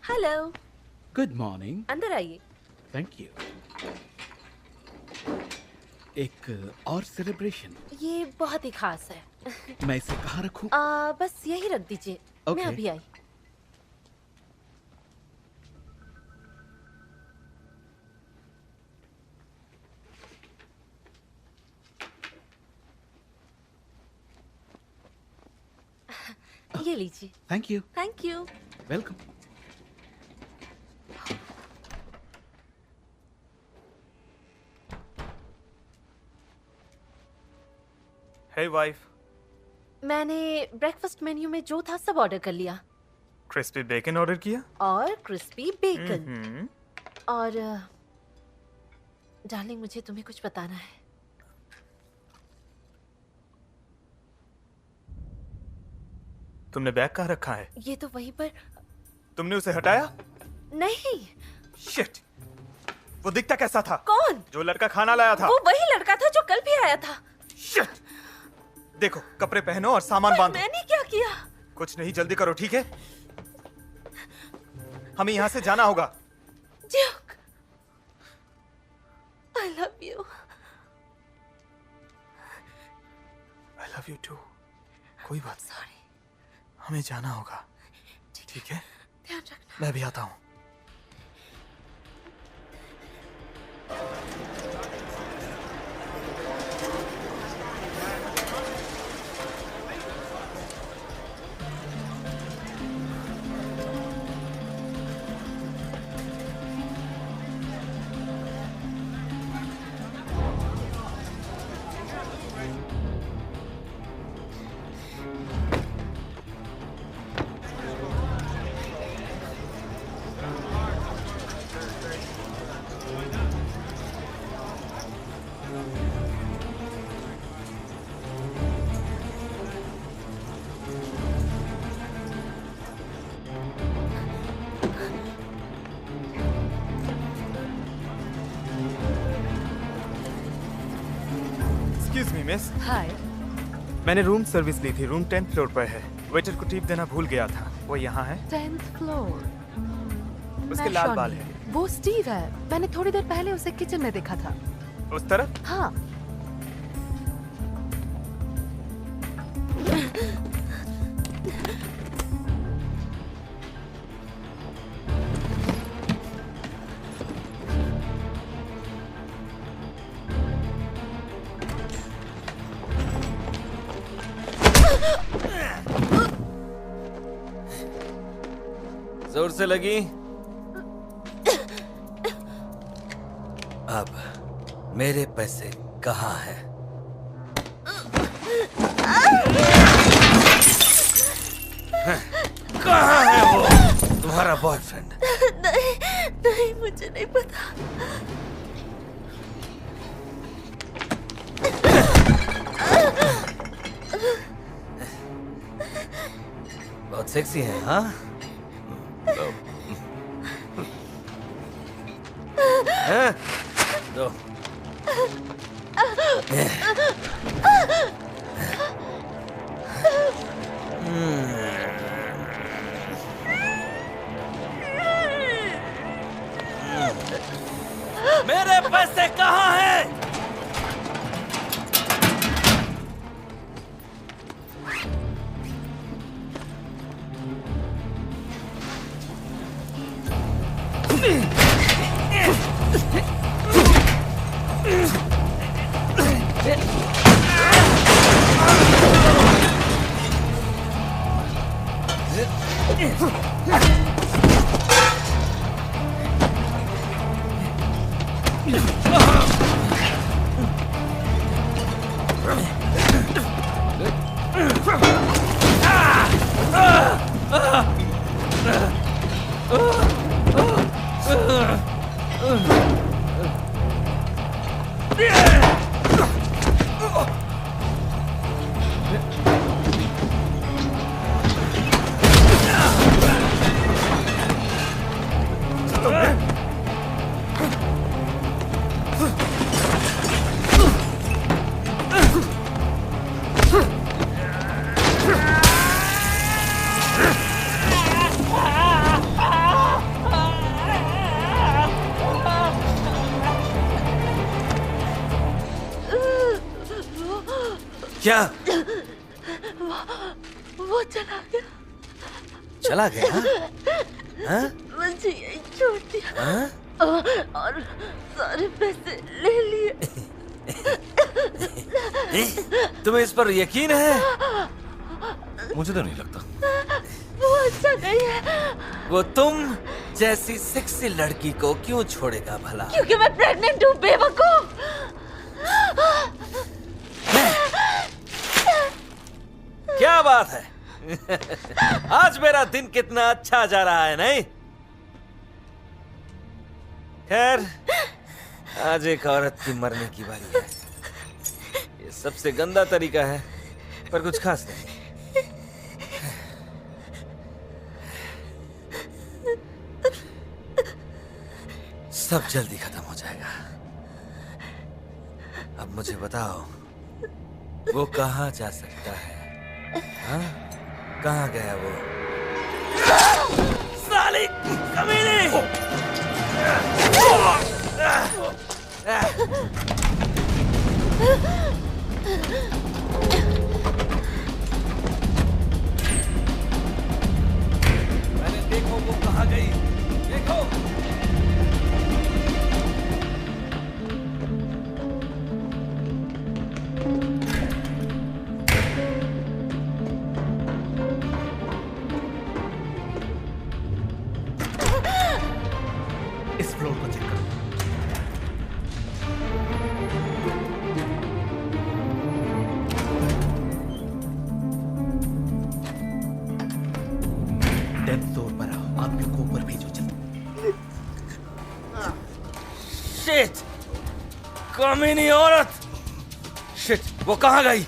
Speaker 2: हेलो।
Speaker 7: Good morning.
Speaker 2: अंदर आइए।
Speaker 7: Thank you. एक और सेलिब्रेशन?
Speaker 2: ये बहुत ही खास है।
Speaker 7: मैं इसे कहाँ रखूं?
Speaker 2: बस यही रख दीजिए।
Speaker 7: Okay.
Speaker 2: मैं अभी आई। ये लीजिए।
Speaker 7: Thank you.
Speaker 2: Thank you.
Speaker 7: Welcome.
Speaker 1: Hey wife,
Speaker 2: मैंने ब्रेकफास्ट मेन्यू में जो था सब ऑर्डर कर लिया।
Speaker 1: क्रिस्पी बेकन ऑर्डर किया
Speaker 2: और क्रिस्पी बेकन। और डार्लिंग, मुझे तुम्हें कुछ बताना है।
Speaker 1: तुमने बैग कहाँ रखा है?
Speaker 2: ये तो वहीं पर।
Speaker 1: तुमने उसे हटाया?
Speaker 2: नहीं।
Speaker 1: शिट! वो दिखता कैसा था?
Speaker 2: कौन?
Speaker 1: जो लड़का खाना लाया था।
Speaker 2: वो वही लड़का था जो कल भी आया था।
Speaker 1: शिट! देखो, कपड़े पहनो और सामान बांधो।
Speaker 2: मैंने क्या किया?
Speaker 1: कुछ नहीं, जल्दी करो, ठीक है? हमें यहाँ से जाना होगा।
Speaker 2: Duke, I love you.
Speaker 1: I love you too. कोई बात नहीं।
Speaker 2: Sorry.
Speaker 1: हमें जाना होगा, ठीक है?
Speaker 2: ध्यान रखना।
Speaker 1: मैं भी आता हूँ। Excuse me miss.
Speaker 3: हाय।
Speaker 1: मैंने रूम सर्विस ली थी। रूम 10th फ्लोर पर है। वेटर को टिप देना भूल गया था। वो यहाँ है।
Speaker 3: 10th floor.
Speaker 1: उसके लाल बाल है।
Speaker 3: वो स्टीव है। मैंने थोड़ी देर पहले उसे किचन में देखा था।
Speaker 1: उस तरफ?
Speaker 3: हाँ।
Speaker 4: जोर से लगी। अब मेरे पैसे कहाँ हैं? कहाँ है वो तुम्हारा बॉयफ्रेंड?
Speaker 2: नहीं, नहीं, मुझे नहीं पता।
Speaker 4: बहुत सेक्सी है, हाँ? दो। मेरे पैसे कहाँ हैं? क्या?
Speaker 2: वो चला गया।
Speaker 4: चला गया? हाँ?
Speaker 2: मुझे यही छोड़ दिया।
Speaker 4: हाँ?
Speaker 2: और सारे पैसे ले लिए।
Speaker 4: तुम्हें इस पर यकीन है?
Speaker 6: मुझे तो नहीं लगता।
Speaker 2: अच्छा नहीं है।
Speaker 4: वो तुम जैसी सेक्सी लड़की को क्यों छोड़ेगा भला?
Speaker 2: क्योंकि मैं प्रेग्नेंट हूँ, बेवकूफ।
Speaker 4: क्या बात है? आज मेरा दिन कितना अच्छा जा रहा है, नहीं? खैर, आज एक औरत की मरने की बारी है। ये सबसे गंदा तरीका है, पर कुछ खास नहीं। सब जल्दी खत्म हो जाएगा। अब मुझे बताओ, वो कहाँ जा सकता है? हाँ? कहाँ गया वो? साली कमीनी! मैंने देखो वो कहाँ गई, देखो।
Speaker 7: इस फ्लोर को चेक करो। टेंथ फ्लोर पर आओ, आदमियों को ऊपर भेजो जल्दी।
Speaker 4: शिट! कमीनी औरत! शिट! वो कहाँ गई?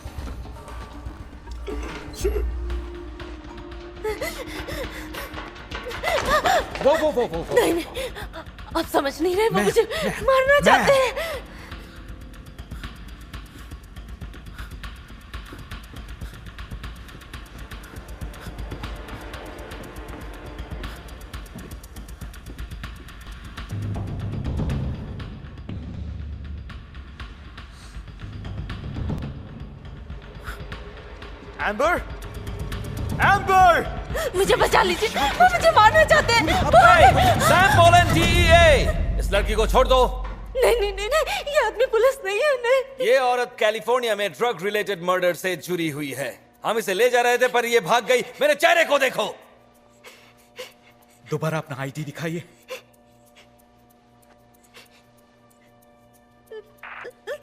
Speaker 7: वो।
Speaker 2: नहीं नहीं, आप समझ नहीं रहे, वो मुझे मारना चाहते हैं।
Speaker 1: Amber, amber!
Speaker 2: मुझे बचा लीजिए, वो मुझे मारना चाहते हैं।
Speaker 4: सैम बोलन, DEA! इस लड़की को छोड़ दो।
Speaker 2: नहीं नहीं नहीं नहीं, ये आदमी पुलिस नहीं है। नहीं,
Speaker 4: ये औरत कैलिफोर्निया में ड्रग रिलेटेड मर्डर से जुड़ी हुई है। हम इसे ले जा रहे थे, पर ये भाग गई। मेरे चेहरे को देखो।
Speaker 7: दोबारा अपना ID दिखाइए।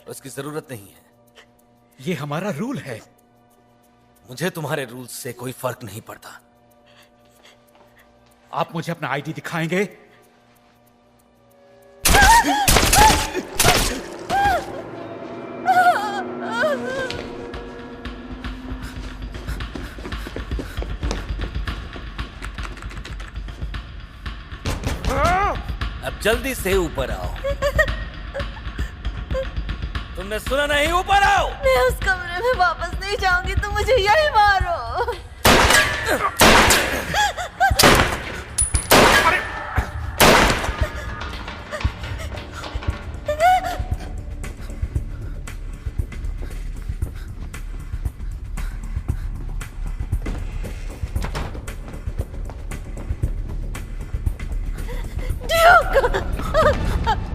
Speaker 4: उसकी जरूरत नहीं है।
Speaker 7: ये हमारा रूल है।
Speaker 4: मुझे तुम्हारे रूल्स से कोई फर्क नहीं पड़ता।
Speaker 7: आप मुझे अपना ID दिखाएंगे?
Speaker 4: अब जल्दी से ऊपर आओ। तुमने सुना नहीं? ऊपर आओ।
Speaker 2: मैं उस कमरे में वापस नहीं जाऊंगी, तो मुझे यही मारो।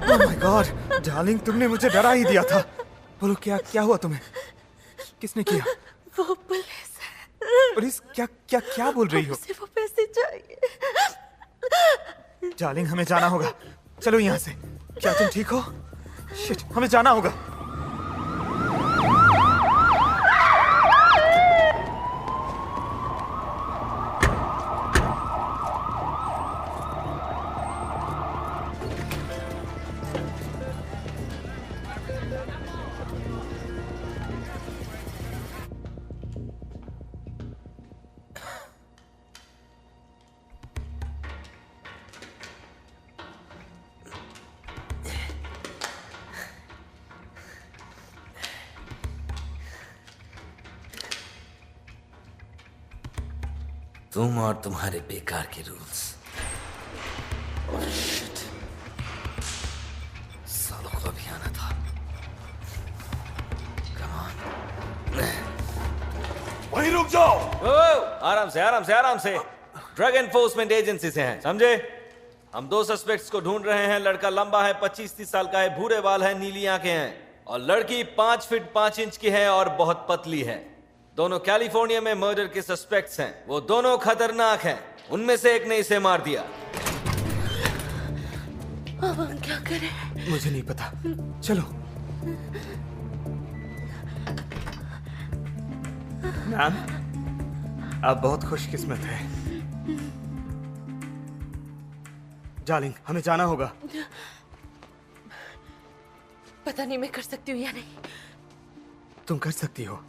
Speaker 1: ओह माय गॉड, डार्लिंग, तुमने मुझे डरा ही दिया था। बोलो, क्या हुआ तुम्हें? किसने किया?
Speaker 2: वो पुलिस है।
Speaker 1: पुलिस? क्या क्या क्या बोल रही हो?
Speaker 2: मुझे वो पैसे चाहिए।
Speaker 1: डार्लिंग, हमें जाना होगा। चलो यहाँ से। क्या तुम ठीक हो? शिट, हमें जाना होगा।
Speaker 4: तुम और तुम्हारे बेकार के रूल्स। शिट, सालों को भी आना था। Come on.
Speaker 6: वहीं रुक जाओ।
Speaker 4: आराम से, आराम से, आराम से। ड्रग एनफोर्समेंट एजेंसी से हैं, समझे? हम 2 सस्पेक्ट्स को ढूंढ रहे हैं। लड़का लंबा है, 25-30 साल का है, भूरे बाल है, नीली आंखें हैं। और लड़की 5 फीट 5 इंच की है और बहुत पतली है। दोनों कैलिफोर्निया में मर्डर के सस्पेक्ट्स हैं। वो दोनों खतरनाक हैं। उनमें से एक ने इसे मार दिया।
Speaker 2: अब हम क्या करें?
Speaker 1: मुझे नहीं पता। चलो। मैम, आप बहुत खुशकिस्मत हैं। डार्लिंग, हमें जाना होगा।
Speaker 2: पता नहीं मैं कर सकती हूँ या नहीं।
Speaker 1: तुम कर सकती हो।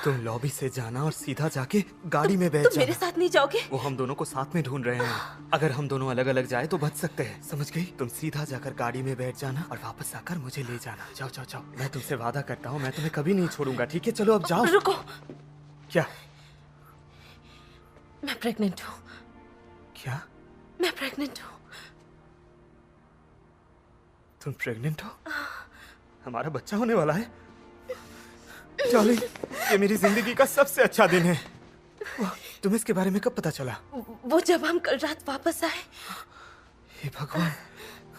Speaker 1: तुम लॉबी से जाना और सीधा जाके गाड़ी में बैठ
Speaker 2: तुम मेरे
Speaker 1: जाना।
Speaker 2: साथ नहीं जाओगे?
Speaker 1: वो हम दोनों को साथ में ढूंढ रहे हैं। अगर हम दोनों अलग अलग जाए तो बच सकते हैं, समझ गई? तुम सीधा जाकर गाड़ी में बैठ जाना और वापस आकर मुझे ले जाना। जाओ जाओ जाओ। मैं तुमसे वादा करता हूँ, मैं तुम्हें कभी नहीं छोड़ूंगा, ठीक है? चलो अब जाओ।
Speaker 2: रुको।
Speaker 1: क्या?
Speaker 2: मैं प्रेग्नेंट हूँ।
Speaker 1: क्या?
Speaker 2: मैं प्रेग्नेंट हूँ।
Speaker 1: तुम प्रेग्नेंट हो? हमारा बच्चा होने वाला है? डार्लिंग, ये मेरी जिंदगी का सबसे अच्छा दिन है। तुम्हें इसके बारे में कब पता चला?
Speaker 2: वो जब हम कल रात वापस आए।
Speaker 1: हे भगवान।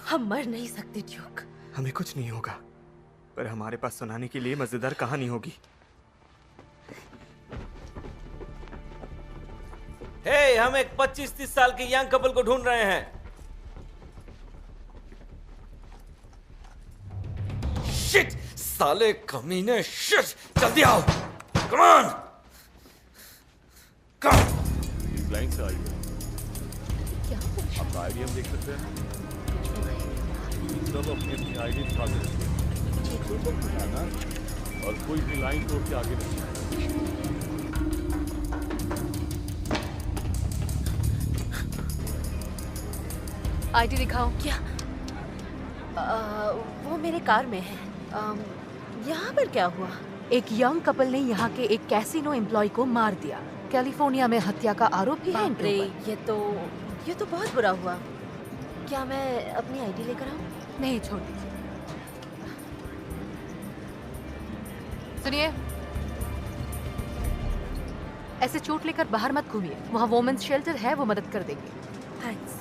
Speaker 2: हम मर नहीं सकते ड्यूक।
Speaker 1: हमें कुछ नहीं होगा, पर हमारे पास सुनाने के लिए मजेदार कहानी होगी।
Speaker 4: हे, हम एक 25-30 साल के यंग कपल को ढूंढ रहे हैं। शिट, साले कमीने, शिट, जल्दी आओ। कम ऑन, कम।
Speaker 6: इस लाइन से आइए।
Speaker 2: क्या?
Speaker 6: आपका आईडी हम देख सकते हैं? सब अपनी अपनी आईडी दिखा दें ना, और कोई भी लाइन तोड़ के आगे नहीं।
Speaker 3: आईडी दिखाओ।
Speaker 2: क्या? वो मेरे कार में है। यहाँ पर क्या हुआ?
Speaker 3: एक यंग कपल ने यहाँ के एक कैसीनो एम्प्लॉय को मार दिया। कैलिफोर्निया में हत्या का आरोप भी है इन
Speaker 2: बाप रे,
Speaker 3: पर।
Speaker 2: ये तो बहुत बुरा हुआ। क्या मैं अपनी आईडी लेकर आऊँ?
Speaker 3: नहीं, छोड़ दीजिए। सुनिए, ऐसे चोट लेकर बाहर मत घूमिए। वहाँ वोमेन्स शेल्टर है, वो मदद कर देंगे।
Speaker 2: थैंक्स।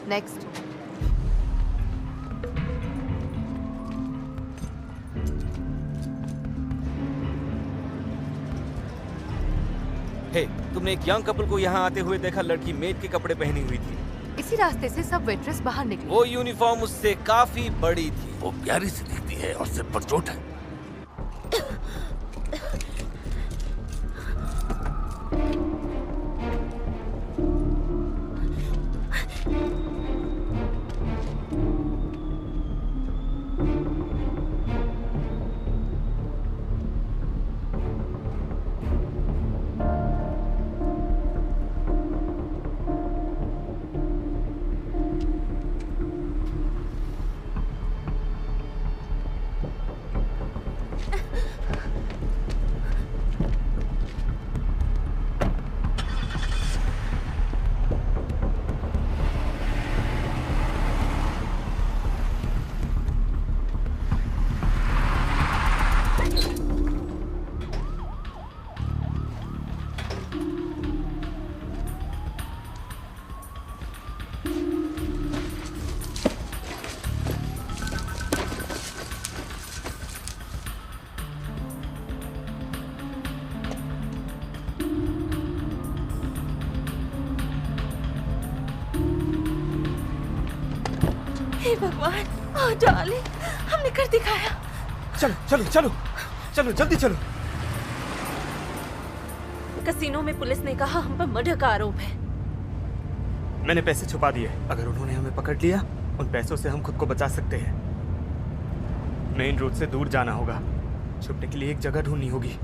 Speaker 3: नेक्स्ट।
Speaker 4: हे, तुमने एक यंग कपल को यहाँ आते हुए देखा? लड़की मेड के कपड़े पहनी हुई थी।
Speaker 3: इसी रास्ते से सब वेट्रेस बाहर निकली।
Speaker 4: वो यूनिफॉर्म उससे काफी बड़ी थी।
Speaker 10: वो प्यारी सी दिखती है और सिर पर चोट है।
Speaker 2: हे भगवान, ओह डार्लिंग, हमने कर दिखाया।
Speaker 1: चलो चलो चलो चलो, जल्दी चलो।
Speaker 2: कसीनो में पुलिस ने कहा हम पर मर्डर का आरोप है।
Speaker 1: मैंने पैसे छुपा दिए। अगर उन्होंने हमें पकड़ लिया, उन पैसों से हम खुद को बचा सकते हैं। मेन रोड से दूर जाना होगा। छुपने के लिए एक जगह ढूंढनी होगी।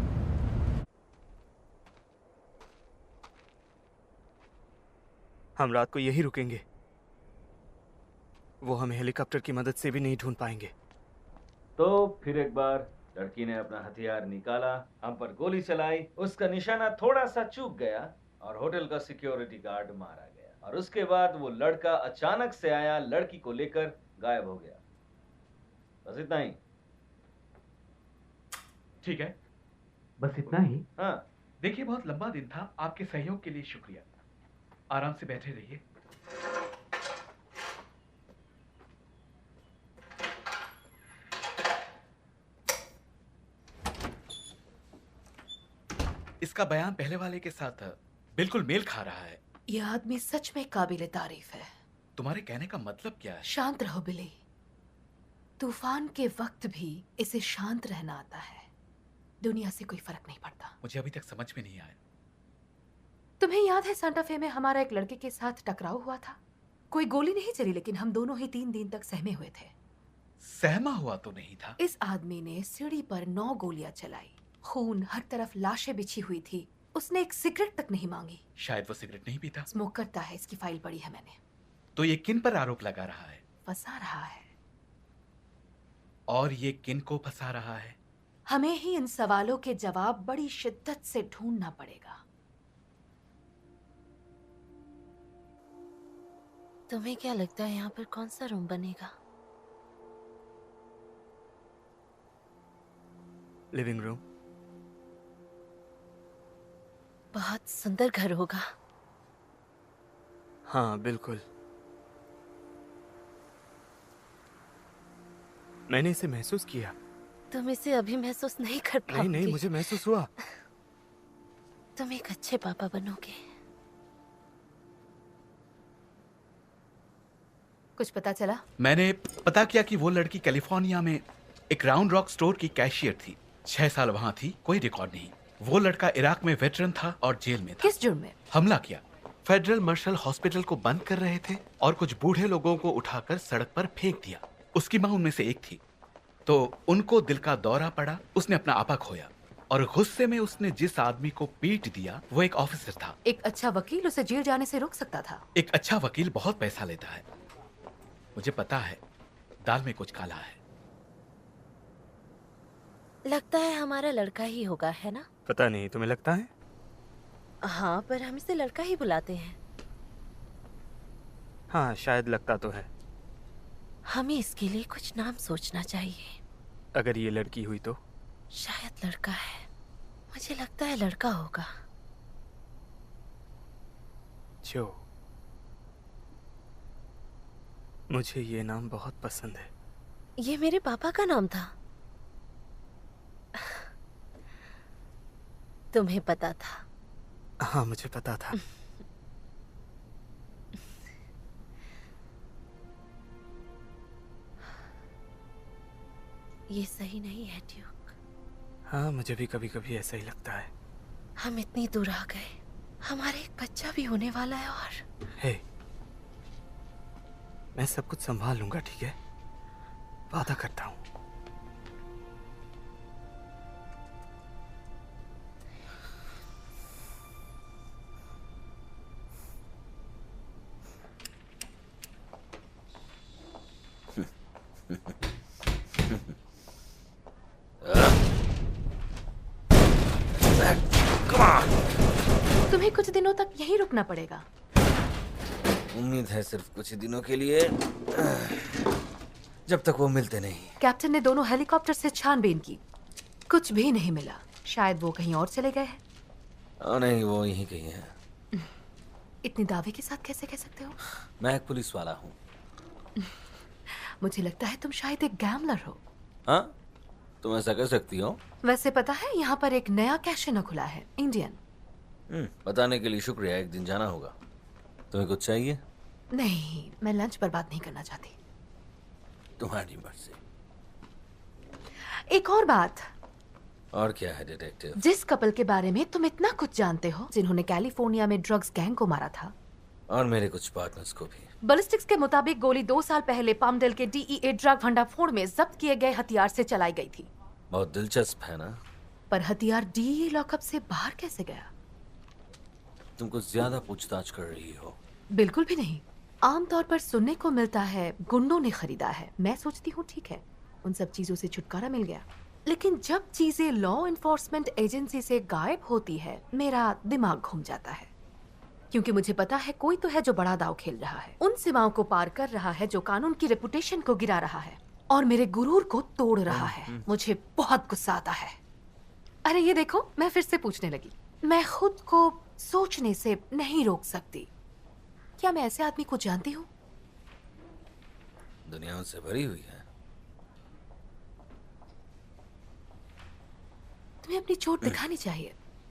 Speaker 1: हम रात को यही रुकेंगे। वो हमें हेलीकॉप्टर की मदद से भी नहीं ढूंढ पाएंगे।
Speaker 4: तो फिर एक बार लड़की ने अपना हथियार निकाला, हम पर गोली चलाई। उसका निशाना थोड़ा सा चूक गया और होटल का सिक्योरिटी गार्ड मारा गया। और उसके बाद वो लड़का अचानक से आया, लड़की को लेकर गायब हो गया। बस इतना ही।
Speaker 7: ठीक है, बस इतना ही।
Speaker 4: हाँ,
Speaker 7: देखिए, बहुत लंबा दिन था। आपके सहयोग के लिए शुक्रिया। आराम से बैठे रहिए। इसका बयान पहले वाले के साथ बिल्कुल मेल खा रहा है।
Speaker 3: यह आदमी सच में काबिल तारीफ है।
Speaker 7: तुम्हारे कहने का मतलब क्या है?
Speaker 3: शांत रहो बिली। तूफान के वक्त भी इसे शांत रहना आता है। दुनिया से कोई फर्क नहीं पड़ता।
Speaker 7: मुझे अभी तक समझ में नहीं आया।
Speaker 3: तुम्हें याद है सांता फे में हमारा एक लड़के के साथ टकराव हुआ था? कोई गोली नहीं चली, लेकिन हम दोनों ही 3 दिन तक सहमे हुए थे।
Speaker 7: सहमा हुआ तो नहीं था।
Speaker 3: इस आदमी ने सीढ़ी पर 9 गोलियां चलाई। खून, हर तरफ लाशें बिछी हुई थी। उसने एक सिगरेट तक नहीं मांगी।
Speaker 7: शायद वो सिगरेट नहीं पीता।
Speaker 3: स्मोक करता है, इसकी फाइल पढ़ी है मैंने।
Speaker 7: तो ये किन पर आरोप लगा रहा है?
Speaker 3: फंसा रहा है।
Speaker 7: और ये किन को फंसा रहा है?
Speaker 3: हमें ही इन सवालों के जवाब बड़ी शिद्दत से ढूंढना पड़ेगा।
Speaker 2: तुम्हें क्या लगता है यहाँ पर कौन सा रूम बनेगा?
Speaker 1: Living room.
Speaker 2: बहुत सुंदर घर होगा।
Speaker 1: हाँ बिल्कुल। मैंने इसे महसूस किया।
Speaker 2: तुम इसे अभी महसूस नहीं कर पाओगे।
Speaker 1: नहीं नहीं, मुझे महसूस हुआ।
Speaker 2: तुम एक अच्छे पापा बनोगे।
Speaker 3: कुछ पता चला?
Speaker 7: मैंने पता किया कि वो लड़की कैलिफोर्निया में एक राउंड रॉक स्टोर की कैशियर थी। 6 साल वहाँ थी, कोई रिकॉर्ड नहीं। वो लड़का इराक में वेटरन था और जेल में था।
Speaker 3: किस जुर्म में?
Speaker 7: हमला किया। फेडरल मार्शल हॉस्पिटल को बंद कर रहे थे और कुछ बूढ़े लोगों को उठाकर सड़क पर फेंक दिया। उसकी माँ उनमें से एक थी, तो उनको दिल का दौरा पड़ा। उसने अपना आपा खोया और गुस्से में उसने जिस आदमी को पीट दिया वो एक ऑफिसर था।
Speaker 3: एक अच्छा वकील उसे जेल जाने से रोक सकता था।
Speaker 7: एक अच्छा वकील बहुत पैसा लेता है। मुझे पता है दाल में कुछ काला है।
Speaker 2: लगता है हमारा लड़का ही होगा, है ना?
Speaker 1: पता नहीं, तुम्हें लगता है?
Speaker 2: हाँ, पर हम इसे लड़का ही बुलाते हैं।
Speaker 1: हाँ शायद लगता तो है।
Speaker 2: हमें इसके लिए कुछ नाम सोचना चाहिए।
Speaker 1: अगर ये लड़की हुई तो?
Speaker 2: शायद लड़का है। मुझे लगता है लड़का होगा।
Speaker 1: जो, मुझे ये नाम बहुत पसंद है।
Speaker 2: ये मेरे पापा का नाम था। तुम्हें पता था?
Speaker 1: हाँ मुझे पता था।
Speaker 2: ये सही नहीं है ड्यूक।
Speaker 1: हाँ मुझे भी कभी कभी ऐसा ही लगता है।
Speaker 2: हम इतनी दूर आ गए, हमारे एक बच्चा भी होने वाला है। और
Speaker 1: हे, मैं सब कुछ संभाल लूंगा, ठीक है? वादा करता हूँ।
Speaker 3: तुम्हें कुछ दिनों तक यहीं रुकना पड़ेगा।
Speaker 4: उम्मीद है सिर्फ कुछ दिनों के लिए, जब तक वो मिलते नहीं।
Speaker 3: कैप्टन ने दोनों हेलीकॉप्टर से छानबीन की, कुछ भी नहीं मिला। शायद वो कहीं और चले गए हैं।
Speaker 4: नहीं, वो यहीं कहीं है।
Speaker 3: इतने दावे के साथ कैसे कह सकते हो?
Speaker 4: मैं एक पुलिस वाला हूँ।
Speaker 3: मुझे लगता है तुम शायद एक गैम्बलर हो।
Speaker 4: हाँ, तुम ऐसा कर सकती हो।
Speaker 3: वैसे पता है यहाँ पर एक नया कैसिनो खुला है, इंडियन।
Speaker 4: बताने के लिए शुक्रिया, एक दिन जाना होगा। तुम्हें कुछ चाहिए?
Speaker 3: नहीं, मैं लंच बर्बाद नहीं करना चाहती।
Speaker 4: तुम्हारी मर्जी।
Speaker 3: एक और बात।
Speaker 4: और क्या है डिटेक्टिव?
Speaker 3: जिस कपल के बारे में तुम इतना कुछ जानते हो, जिन्होंने कैलिफोर्निया में ड्रग्स गैंग को मारा था,
Speaker 4: और मेरे कुछ पार्टनर्स को भी।
Speaker 3: बैलिस्टिक्स के मुताबिक गोली 2 साल पहले पामडेल के DEA ड्रग भंडाफोड़ में जब्त किए गए हथियार से चलाई गई थी।
Speaker 4: बहुत दिलचस्प है ना?
Speaker 3: पर हथियार DEA लॉकअप से बाहर कैसे गया?
Speaker 4: तुम कुछ ज्यादा पूछताछ कर रही हो।
Speaker 3: बिल्कुल भी नहीं। आमतौर पर सुनने को मिलता है गुंडों ने खरीदा है। मैं सोचती हूँ ठीक है, उन सब चीजों से छुटकारा मिल गया। लेकिन जब चीजें लॉ एनफोर्समेंट एजेंसी से गायब होती है, मेरा दिमाग घूम जाता है। क्योंकि मुझे पता है कोई तो है जो बड़ा दाव खेल रहा है, उन सीमाओं को पार कर रहा है जो कानून की रेपुटेशन को गिरा रहा है और मेरे गुरूर को तोड़ रहा है। मुझे बहुत गुस्सा आता है। अरे ये देखो, मैं फिर से पूछने लगी। मैं खुद को सोचने से नहीं रोक सकती। क्या मैं ऐसे आदमी को जानती हूँ?
Speaker 4: दुनिया उनसे भरी हुई है।
Speaker 3: तुम्हें अपनी चोट दिखानी चाहिए,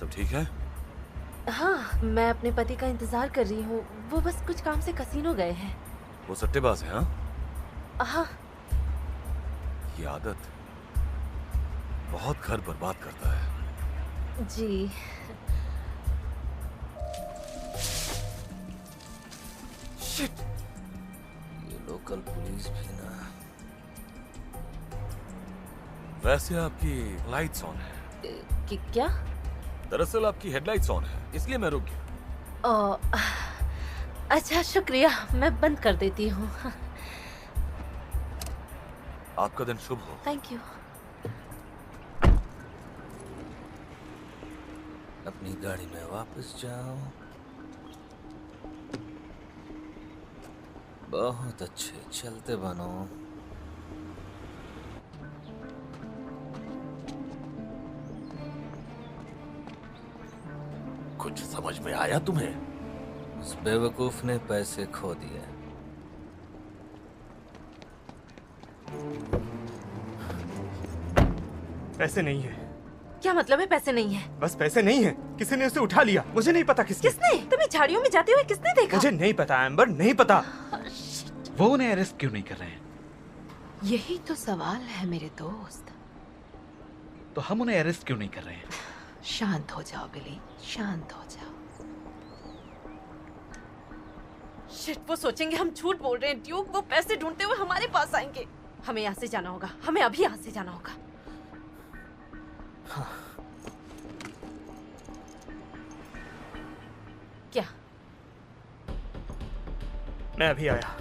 Speaker 6: सब ठीक है?
Speaker 2: हाँ, मैं अपने पति का इंतजार कर रही हूँ। वो बस कुछ काम से कसीनो गए हैं।
Speaker 6: वो सट्टेबाज है? हाँ,
Speaker 2: हाँ।
Speaker 6: ये आदत बहुत घर बर्बाद करता है।
Speaker 2: जी।
Speaker 4: शिट, ये लोकल पुलिस भी ना।
Speaker 6: वैसे आपकी लाइट्स ऑन है।
Speaker 2: क्या?
Speaker 6: दरअसल आपकी हेडलाइट्स ऑन है, इसलिए मैं रुक गया।
Speaker 2: अच्छा, शुक्रिया। मैं बंद कर देती हूँ।
Speaker 6: आपका दिन शुभ हो।
Speaker 2: Thank you.
Speaker 4: अपनी गाड़ी में वापस जाओ। बहुत अच्छे, चलते बनो।
Speaker 10: कुछ समझ में आया तुम्हें?
Speaker 4: उस बेवकूफ ने पैसे खो दिए।
Speaker 1: पैसे नहीं है।
Speaker 2: क्या मतलब है पैसे नहीं है?
Speaker 1: बस पैसे नहीं है, किसी ने उसे उठा लिया। मुझे नहीं पता किसने।
Speaker 2: तुम्हें झाड़ियों में जाते हुए किसने देखा?
Speaker 1: मुझे नहीं पता एम्बर, नहीं पता।
Speaker 7: वो उन्हें अरेस्ट क्यों नहीं कर रहे हैं?
Speaker 3: यही तो सवाल है मेरे दोस्त।
Speaker 7: तो हम उन्हें अरेस्ट क्यों नहीं कर रहे हैं?
Speaker 3: शांत हो जाओ बिली, शांत हो जाओ।
Speaker 2: शिट, वो सोचेंगे हम झूठ बोल रहे हैं ड्यूक। वो पैसे ढूंढते हुए हमारे पास आएंगे। हमें यहाँ से जाना होगा। हमें अभी यहाँ से जाना होगा।
Speaker 1: हाँ।
Speaker 2: क्या?
Speaker 1: मैं अभी आया।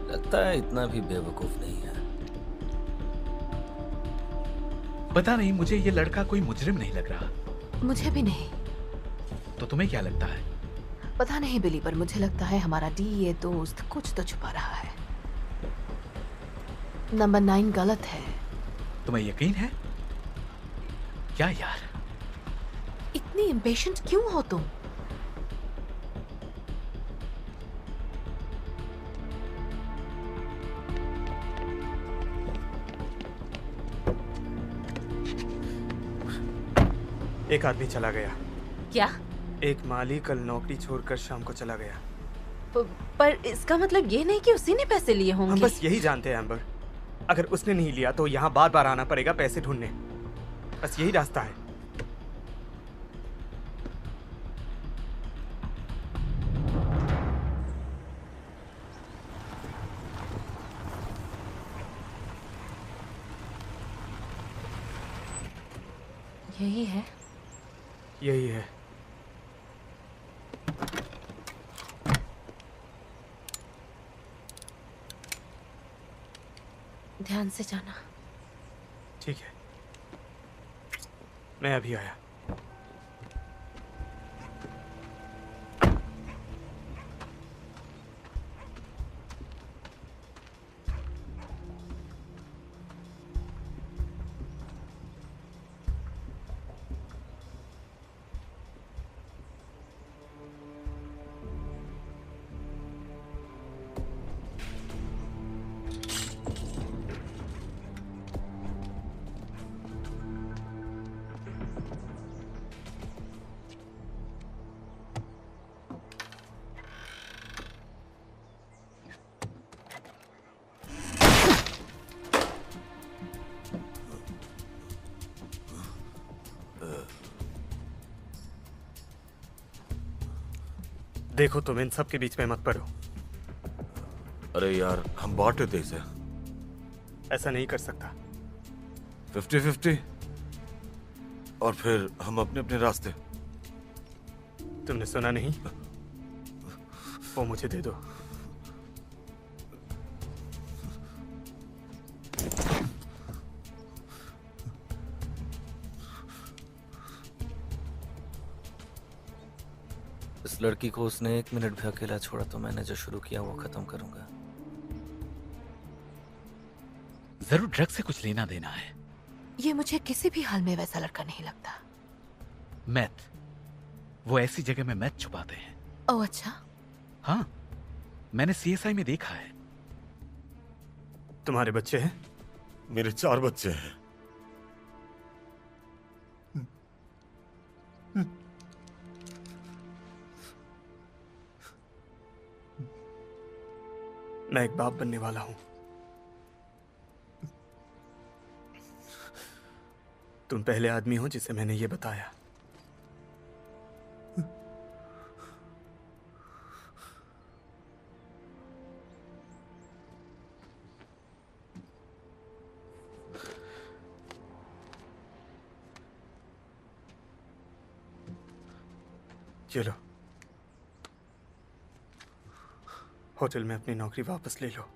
Speaker 4: लगता है इतना भी बेवकूफ नहीं है।
Speaker 7: पता नहीं, मुझे ये लड़का कोई मुजरिम नहीं लग रहा।
Speaker 3: मुझे भी नहीं।
Speaker 7: तो तुम्हें क्या लगता है?
Speaker 3: पता नहीं बिली, पर मुझे लगता है हमारा डीए दोस्त कुछ तो छुपा रहा है। नंबर 9 गलत है।
Speaker 7: तुम्हें यकीन है? क्या यार,
Speaker 3: इतनी इम्पेशेंट क्यों हो तुम?
Speaker 1: एक आदमी चला गया।
Speaker 2: क्या?
Speaker 1: एक माली कल नौकरी छोड़कर शाम को चला गया।
Speaker 2: पर इसका मतलब ये नहीं कि उसी ने पैसे लिए होंगे।
Speaker 1: हम बस यही जानते हैं एम्बर। अगर उसने नहीं लिया तो यहाँ बार बार आना पड़ेगा पैसे ढूंढने। बस यही रास्ता है।
Speaker 2: यही है।
Speaker 1: यही है।
Speaker 2: ध्यान से जाना।
Speaker 1: ठीक है, मैं अभी आया। देखो, तुम इन सब के बीच में मत पड़ो।
Speaker 6: अरे यार, हम बांटे थे इसे।
Speaker 1: ऐसा नहीं कर सकता।
Speaker 6: 50-50 और फिर हम अपने अपने रास्ते।
Speaker 1: तुमने सुना नहीं? वो मुझे दे दो।
Speaker 4: इस लड़की को उसने 1 मिनट भी अकेला छोड़ा तो मैंने जो शुरू किया वो खत्म करूंगा।
Speaker 7: जरूर ड्रग से कुछ लेना देना है।
Speaker 3: ये मुझे किसी भी हाल में वैसा लड़का नहीं लगता।
Speaker 7: मैथ, वो ऐसी जगह में मैच छुपाते हैं।
Speaker 3: ओह अच्छा।
Speaker 7: हाँ, मैंने CSI में देखा है।
Speaker 1: तुम्हारे बच्चे हैं?
Speaker 6: मेरे 4 बच्चे हैं।
Speaker 1: मैं एक बाप बनने वाला हूं। तुम पहले आदमी हो जिसे मैंने ये बताया। चलो, होटल में अपनी नौकरी वापस ले लो।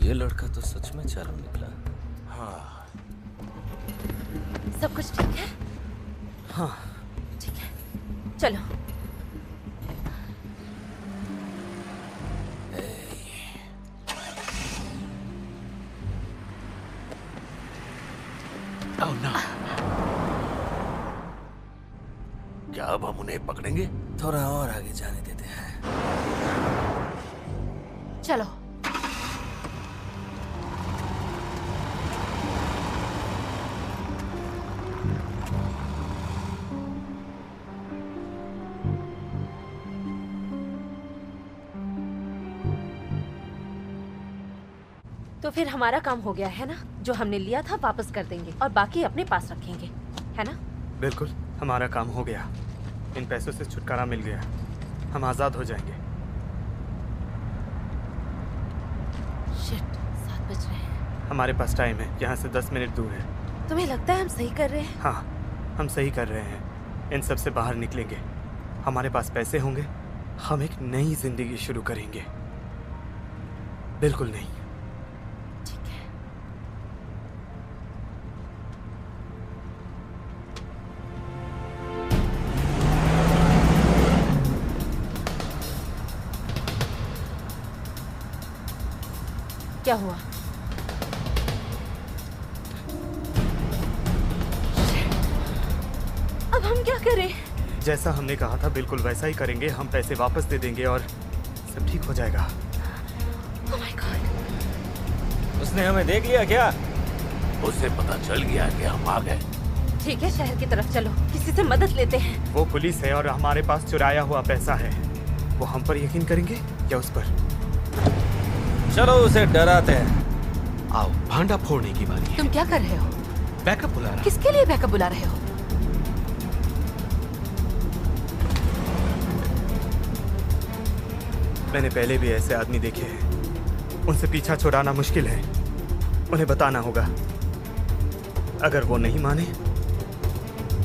Speaker 4: ये लड़का तो सच में चालू निकला।
Speaker 6: हाँ,
Speaker 2: सब कुछ ठीक है?
Speaker 1: हाँ,
Speaker 2: ठीक है, चलो।
Speaker 7: Oh no.
Speaker 10: क्या अब हम उन्हें पकड़ेंगे?
Speaker 4: थोड़ा और आगे जाने देते हैं।
Speaker 3: चलो।
Speaker 2: तो फिर हमारा काम हो गया है ना? जो हमने लिया था वापस कर देंगे और बाकी अपने पास रखेंगे, है ना?
Speaker 1: बिल्कुल, हमारा काम हो गया। इन पैसों से छुटकारा मिल गया। हम आजाद हो जाएंगे।
Speaker 2: शिट, 7 बज रहे हैं।
Speaker 1: हमारे पास टाइम है। यहाँ से 10 मिनट दूर है।
Speaker 2: तुम्हें लगता है हम सही कर रहे हैं?
Speaker 1: हाँ, हम सही कर रहे हैं। इन सब से बाहर निकलेंगे। हमारे पास पैसे होंगे। हम एक नई जिंदगी शुरू करेंगे। बिल्कुल नहीं।
Speaker 2: ठीक है। क्या हुआ? अब हम क्या करें?
Speaker 1: जैसा हमने कहा था बिल्कुल वैसा ही करेंगे। हम पैसे वापस दे देंगे और सब ठीक हो जाएगा।
Speaker 2: Oh my God!
Speaker 4: उसने हमें देख लिया क्या?
Speaker 10: उसे पता चल गया कि हम आ गए।
Speaker 2: ठीक है, शहर की तरफ चलो, किसी से मदद लेते हैं।
Speaker 1: वो पुलिस है और हमारे पास चुराया हुआ पैसा है। वो हम पर यकीन करेंगे या उस पर?
Speaker 4: चलो उसे डराते हैं।
Speaker 7: आओ, भांडा फोड़ने की बारी है।
Speaker 3: तुम क्या कर रहे हो?
Speaker 7: बैकअप बुला रहा।
Speaker 3: किसके लिए बैकअप बुला रहे हो?
Speaker 1: मैंने पहले भी ऐसे आदमी देखे हैं। उनसे पीछा छुड़ाना मुश्किल है। उन्हें बताना होगा। अगर वो नहीं माने,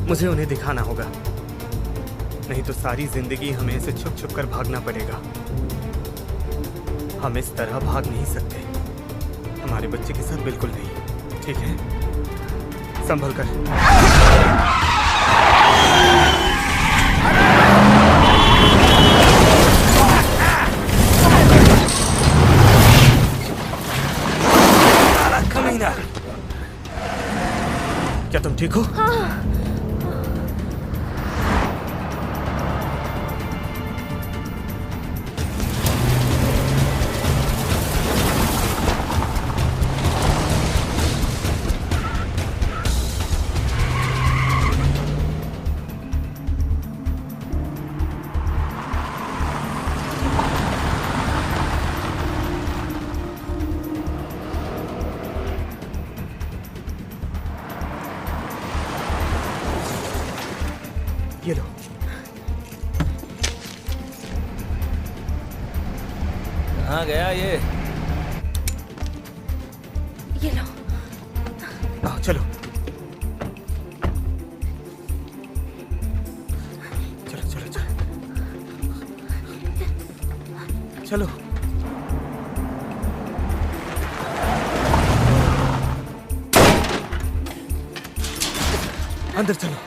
Speaker 1: मुझे उन्हें दिखाना होगा। नहीं तो सारी जिंदगी हमें ऐसे छुप छुप कर भागना पड़ेगा। हम इस तरह भाग नहीं सकते। हमारे बच्चे के साथ बिल्कुल नहीं। ठीक है, संभल कर। क्या तुम ठीक हो?
Speaker 2: हाँ।
Speaker 1: ये लो।
Speaker 4: कहाँ गया ये?
Speaker 2: ये लो।
Speaker 1: आओ चलो। चलो चलो चलो चलो। अंदर चलो।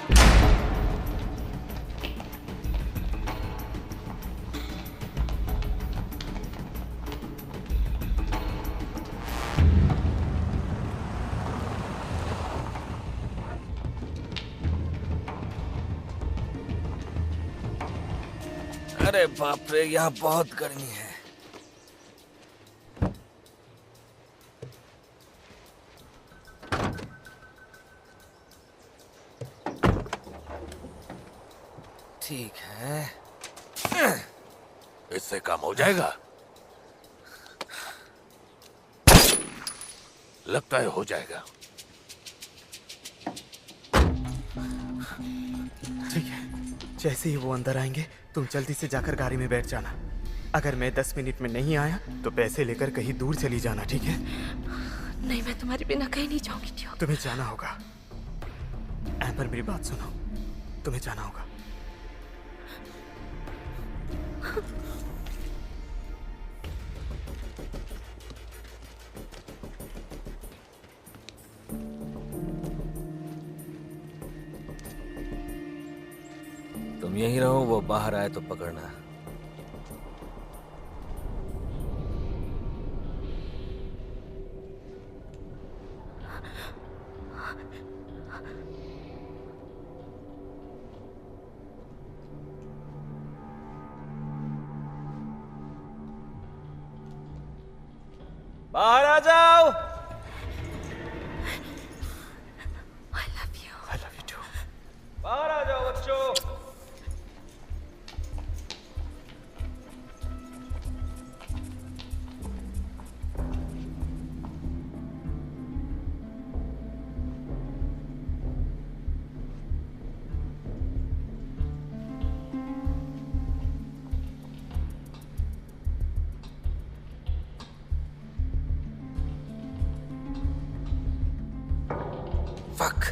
Speaker 4: अरे बाप रे, यहाँ बहुत गर्मी है। ठीक है,
Speaker 10: इससे काम हो जाएगा। लगता है हो जाएगा।
Speaker 1: ठीक है, जैसे ही वो अंदर आएंगे तुम जल्दी से जाकर गाड़ी में बैठ जाना। अगर मैं 10 मिनट में नहीं आया तो पैसे लेकर कहीं दूर चली जाना, ठीक है?
Speaker 2: नहीं, मैं तुम्हारे बिना कहीं नहीं जाऊंगी ड्यूक।
Speaker 1: तुम्हें जाना होगा। एम्बर, मेरी बात सुनो, तुम्हें जाना होगा।
Speaker 4: तुम यहीं रहो, वो बाहर आए तो पकड़ना। बाहर आ जाओ।
Speaker 2: I love you.
Speaker 1: I love you too.
Speaker 4: बाहर आ जाओ बच्चों। Fuck.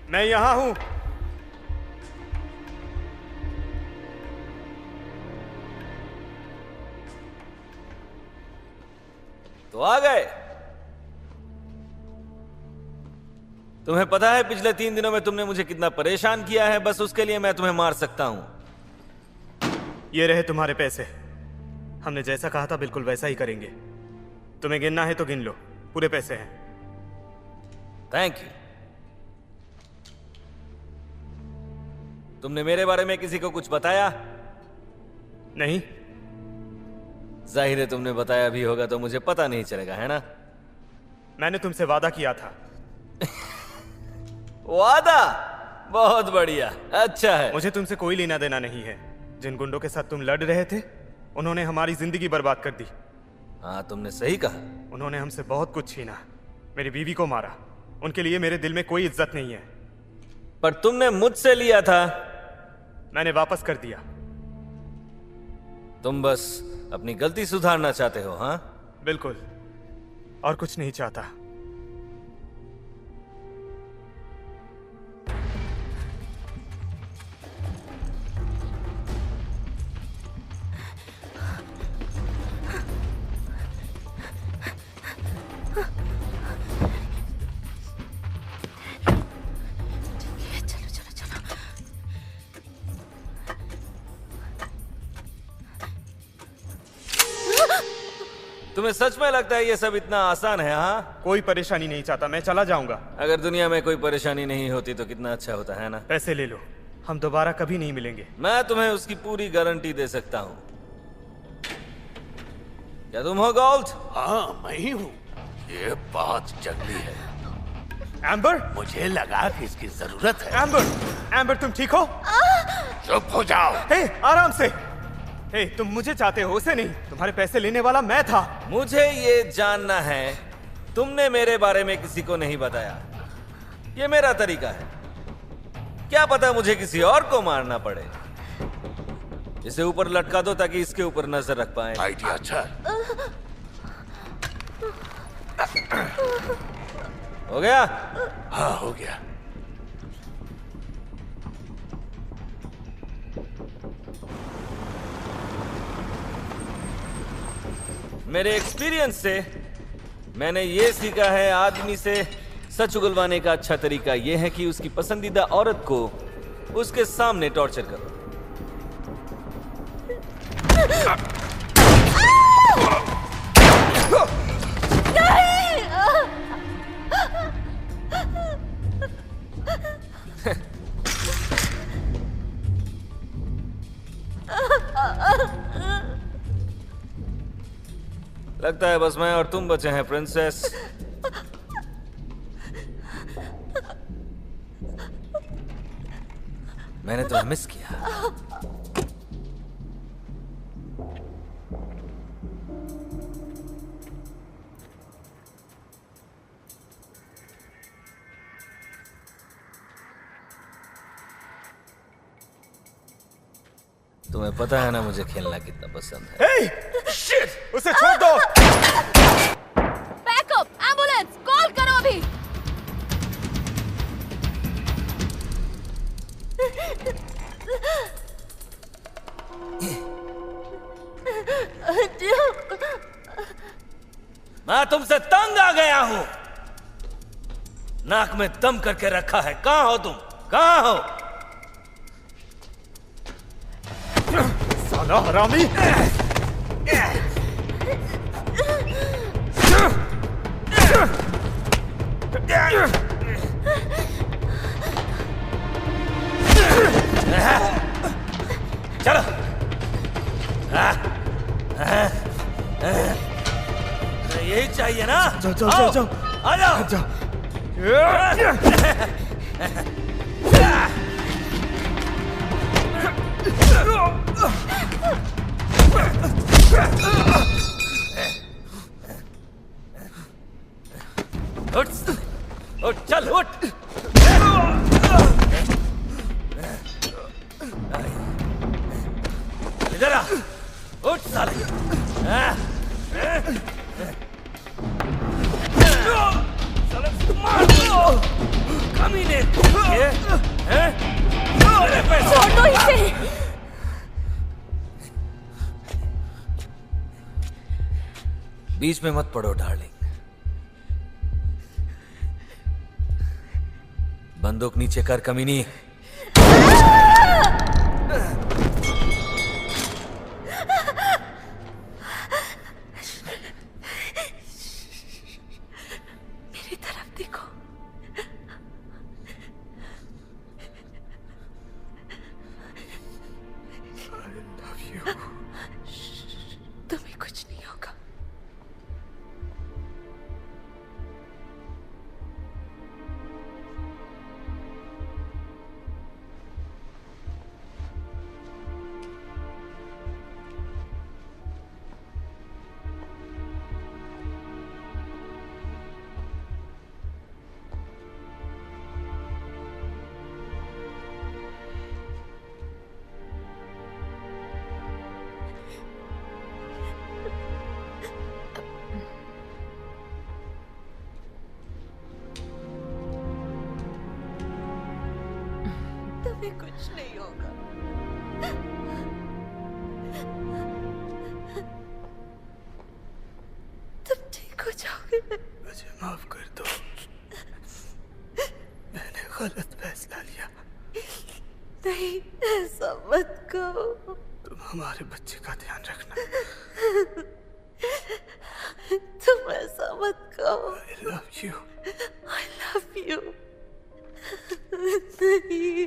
Speaker 1: मैं यहाँ हूँ।
Speaker 4: तो आ गए। तुम्हें पता है पिछले 3 दिनों में तुमने मुझे कितना परेशान किया है, बस उसके लिए मैं तुम्हें मार सकता हूं।
Speaker 1: ये रहे तुम्हारे पैसे। हमने जैसा कहा था बिल्कुल वैसा ही करेंगे। तुम्हें गिनना है तो गिन लो, पूरे पैसे हैं।
Speaker 4: Thank you. तुमने मेरे बारे में किसी को कुछ बताया?
Speaker 1: नहीं।
Speaker 4: जाहिर है तुमने बताया भी होगा तो मुझे पता नहीं चलेगा, है ना?
Speaker 1: मैंने तुमसे वादा किया था।
Speaker 4: वादा? बहुत बढ़िया, अच्छा है।
Speaker 1: मुझे तुमसे कोई लेना देना नहीं है। जिन गुंडों के साथ तुम लड़ रहे थे उन्होंने हमारी जिंदगी बर्बाद कर दी।
Speaker 4: हाँ, तुमने सही कहा।
Speaker 1: उन्होंने हमसे बहुत कुछ छीना, मेरी बीवी को मारा। उनके लिए मेरे दिल में कोई इज्जत नहीं है।
Speaker 4: पर तुमने मुझसे लिया था।
Speaker 1: मैंने वापस कर दिया।
Speaker 4: तुम बस अपनी गलती सुधारना चाहते हो, हाँ?
Speaker 1: बिल्कुल, और कुछ नहीं चाहता।
Speaker 2: चलो चलो चलो।
Speaker 4: तुम्हें सच में लगता है ये सब इतना आसान है? हाँ,
Speaker 1: कोई परेशानी नहीं चाहता, मैं चला जाऊंगा।
Speaker 4: अगर दुनिया में कोई परेशानी नहीं होती तो कितना अच्छा होता है ना?
Speaker 1: पैसे ले लो, हम दोबारा कभी नहीं मिलेंगे।
Speaker 4: मैं तुम्हें उसकी पूरी गारंटी दे सकता हूँ। क्या तुम हो गोल्ड?
Speaker 10: हाँ, मैं ही हूँ। ये बहुत जंगली है।
Speaker 1: एम्बर,
Speaker 10: मुझे लगा कि इसकी जरूरत है।
Speaker 1: एम्बर, एम्बर तुम ठीक हो?
Speaker 10: चुप हो जाओ।
Speaker 1: हे, आराम से। हे, तुम मुझे चाहते हो, उसे नहीं। तुम्हारे पैसे लेने वाला मैं था।
Speaker 4: मुझे ये जानना है तुमने मेरे बारे में किसी को नहीं बताया। ये मेरा तरीका है। क्या पता मुझे किसी और को मारना पड़े। इसे ऊपर लटका दो ताकि इसके ऊपर नजर रख पाए।
Speaker 10: आइडिया अच्छा है।
Speaker 4: हो गया?
Speaker 10: हाँ हो गया।
Speaker 4: मेरे एक्सपीरियंस से मैंने ये सीखा है, आदमी से सच उगलवाने का अच्छा तरीका यह है कि उसकी पसंदीदा औरत को उसके सामने टॉर्चर करो। लगता है बस मैं और तुम बचे हैं प्रिंसेस। मैंने तुम्हें मिस किया। तुम्हें पता है ना मुझे खेलना कितना पसंद है।
Speaker 1: Hey! Shit! उसे छोड़ दो।
Speaker 2: बैकअप, एम्बुलेंस, कॉल करो अभी।
Speaker 4: मैं तुमसे तंग आ गया हूं। नाक में दम करके रखा है। कहां हो तुम? कहां हो?
Speaker 1: साला हरामी!
Speaker 4: चलो। यही चाहिए ना?
Speaker 1: जाओ जाओ जाओ जाओ।
Speaker 4: आ जाओ।
Speaker 1: जाओ।
Speaker 4: उठ, उठ, चल उठ। इधर आ, उठ साले। मार दो, कमीने। मेरे पैसे
Speaker 2: छोड़ दो इसे।
Speaker 4: बीच में मत पड़ो डार्लिंग। बंदूक नीचे कर कमीनी।
Speaker 2: मेरी तरफ देखो। तुम्हें कुछ नहीं होगा। तुम्हें कुछ नहीं होगा। तुम ठीक हो जाओगे।
Speaker 1: मुझे माफ कर दो। मैंने गलत फैसला लिया।
Speaker 2: नहीं, ऐसा मत कहो।
Speaker 1: तुम हमारे बच्चे का ध्यान रखना।
Speaker 2: तुम ऐसा मत कहो।
Speaker 1: I love you.
Speaker 2: I love you. नहीं।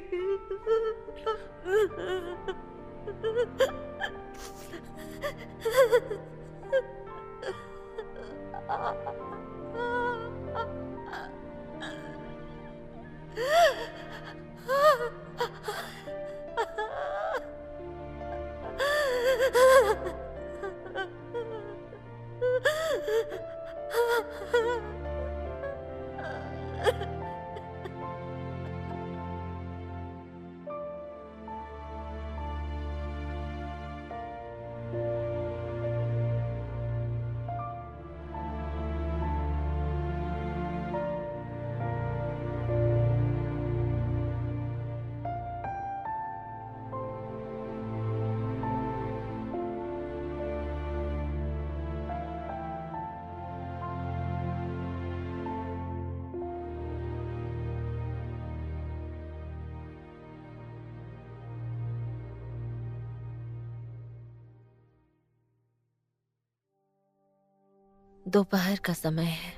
Speaker 2: दोपहर का समय है।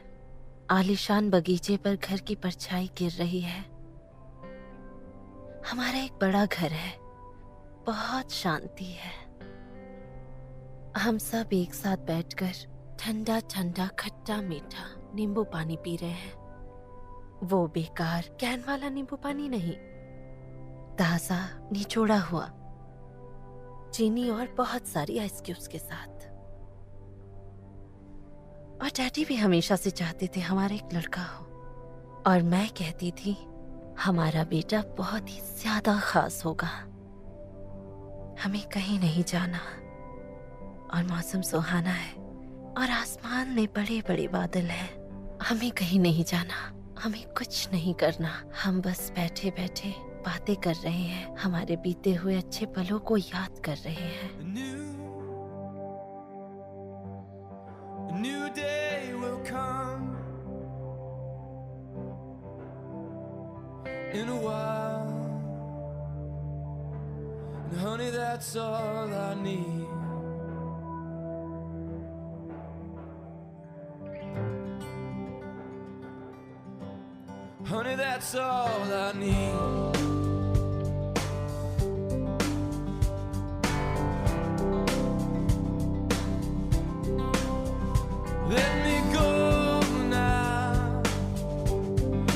Speaker 2: आलीशान बगीचे पर घर की परछाई गिर रही है। हमारा एक बड़ा घर है, बहुत शांति है। हम सब एक साथ बैठकर ठंडा ठंडा खट्टा मीठा नींबू पानी पी रहे हैं। वो बेकार कैन वाला नींबू पानी नहीं, ताजा निचोड़ा हुआ, चीनी और बहुत सारी आइस क्यूब्स के साथ। और डैडी भी हमेशा से चाहते थे हमारा एक लड़का हो, और मैं कहती थी हमारा बेटा बहुत ही ज्यादा खास होगा। हमें कहीं नहीं जाना, और मौसम सुहाना है, और आसमान में बड़े बड़े बादल हैं। हमें कहीं नहीं जाना, हमें कुछ नहीं करना। हम बस बैठे बैठे बातें कर रहे हैं, हमारे बीते हुए अच्छे पलों को याद कर रहे हैं।
Speaker 9: A new day will come in a while, and honey, that's all I need. Honey, that's all I need. Let me go now,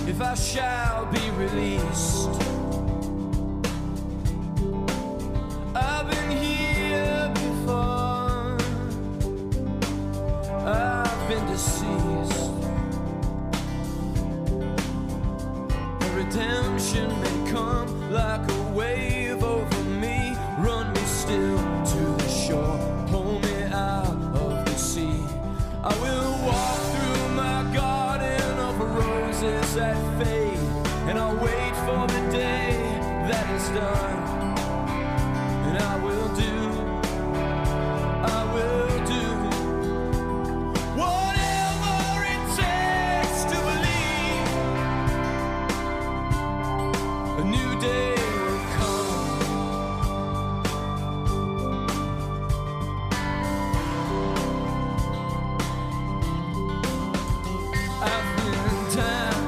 Speaker 9: if I shall be released. I've been here before, I've been deceased. Redemption may come like a wave over me. Run me still to the shore, pull me out of the sea. I will walk through my garden of roses that fade, and I'll wait for the day that is done. And I will do whatever it takes to believe a new day will come. I've been down,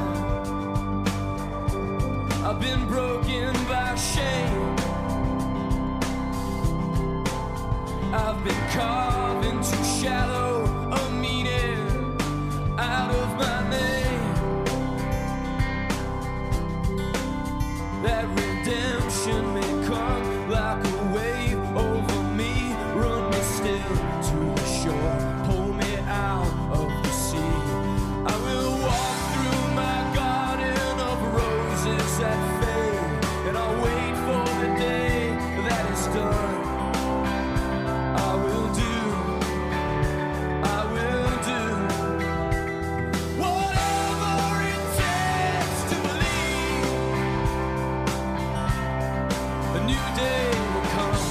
Speaker 9: I've been broken by shame, I've been carved into shallow a meaning out of my name. That redemption may come like a wave over me. Run me still to the shore, pull me out of the sea. I will walk through my garden of roses that fade, and I'll wait for the day that is done. I will do whatever it takes to believe a new day will come.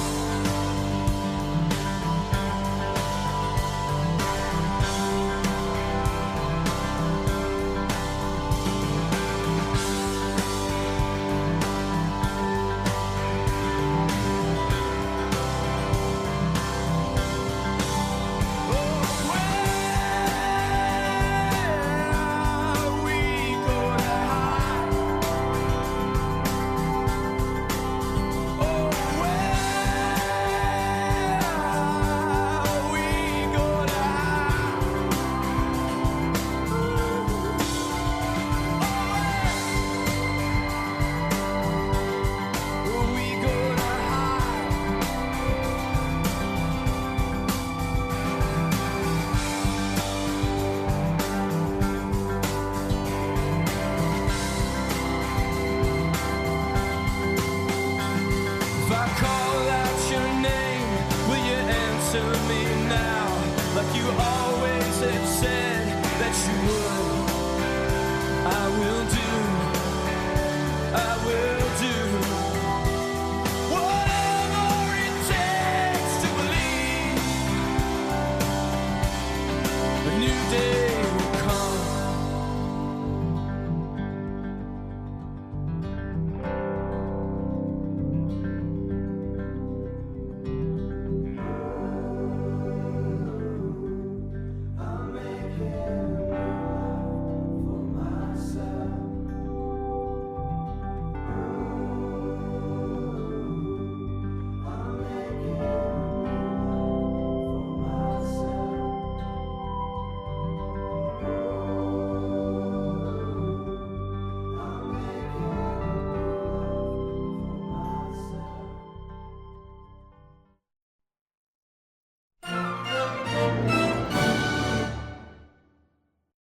Speaker 9: If I call out your name, will you answer me now like you always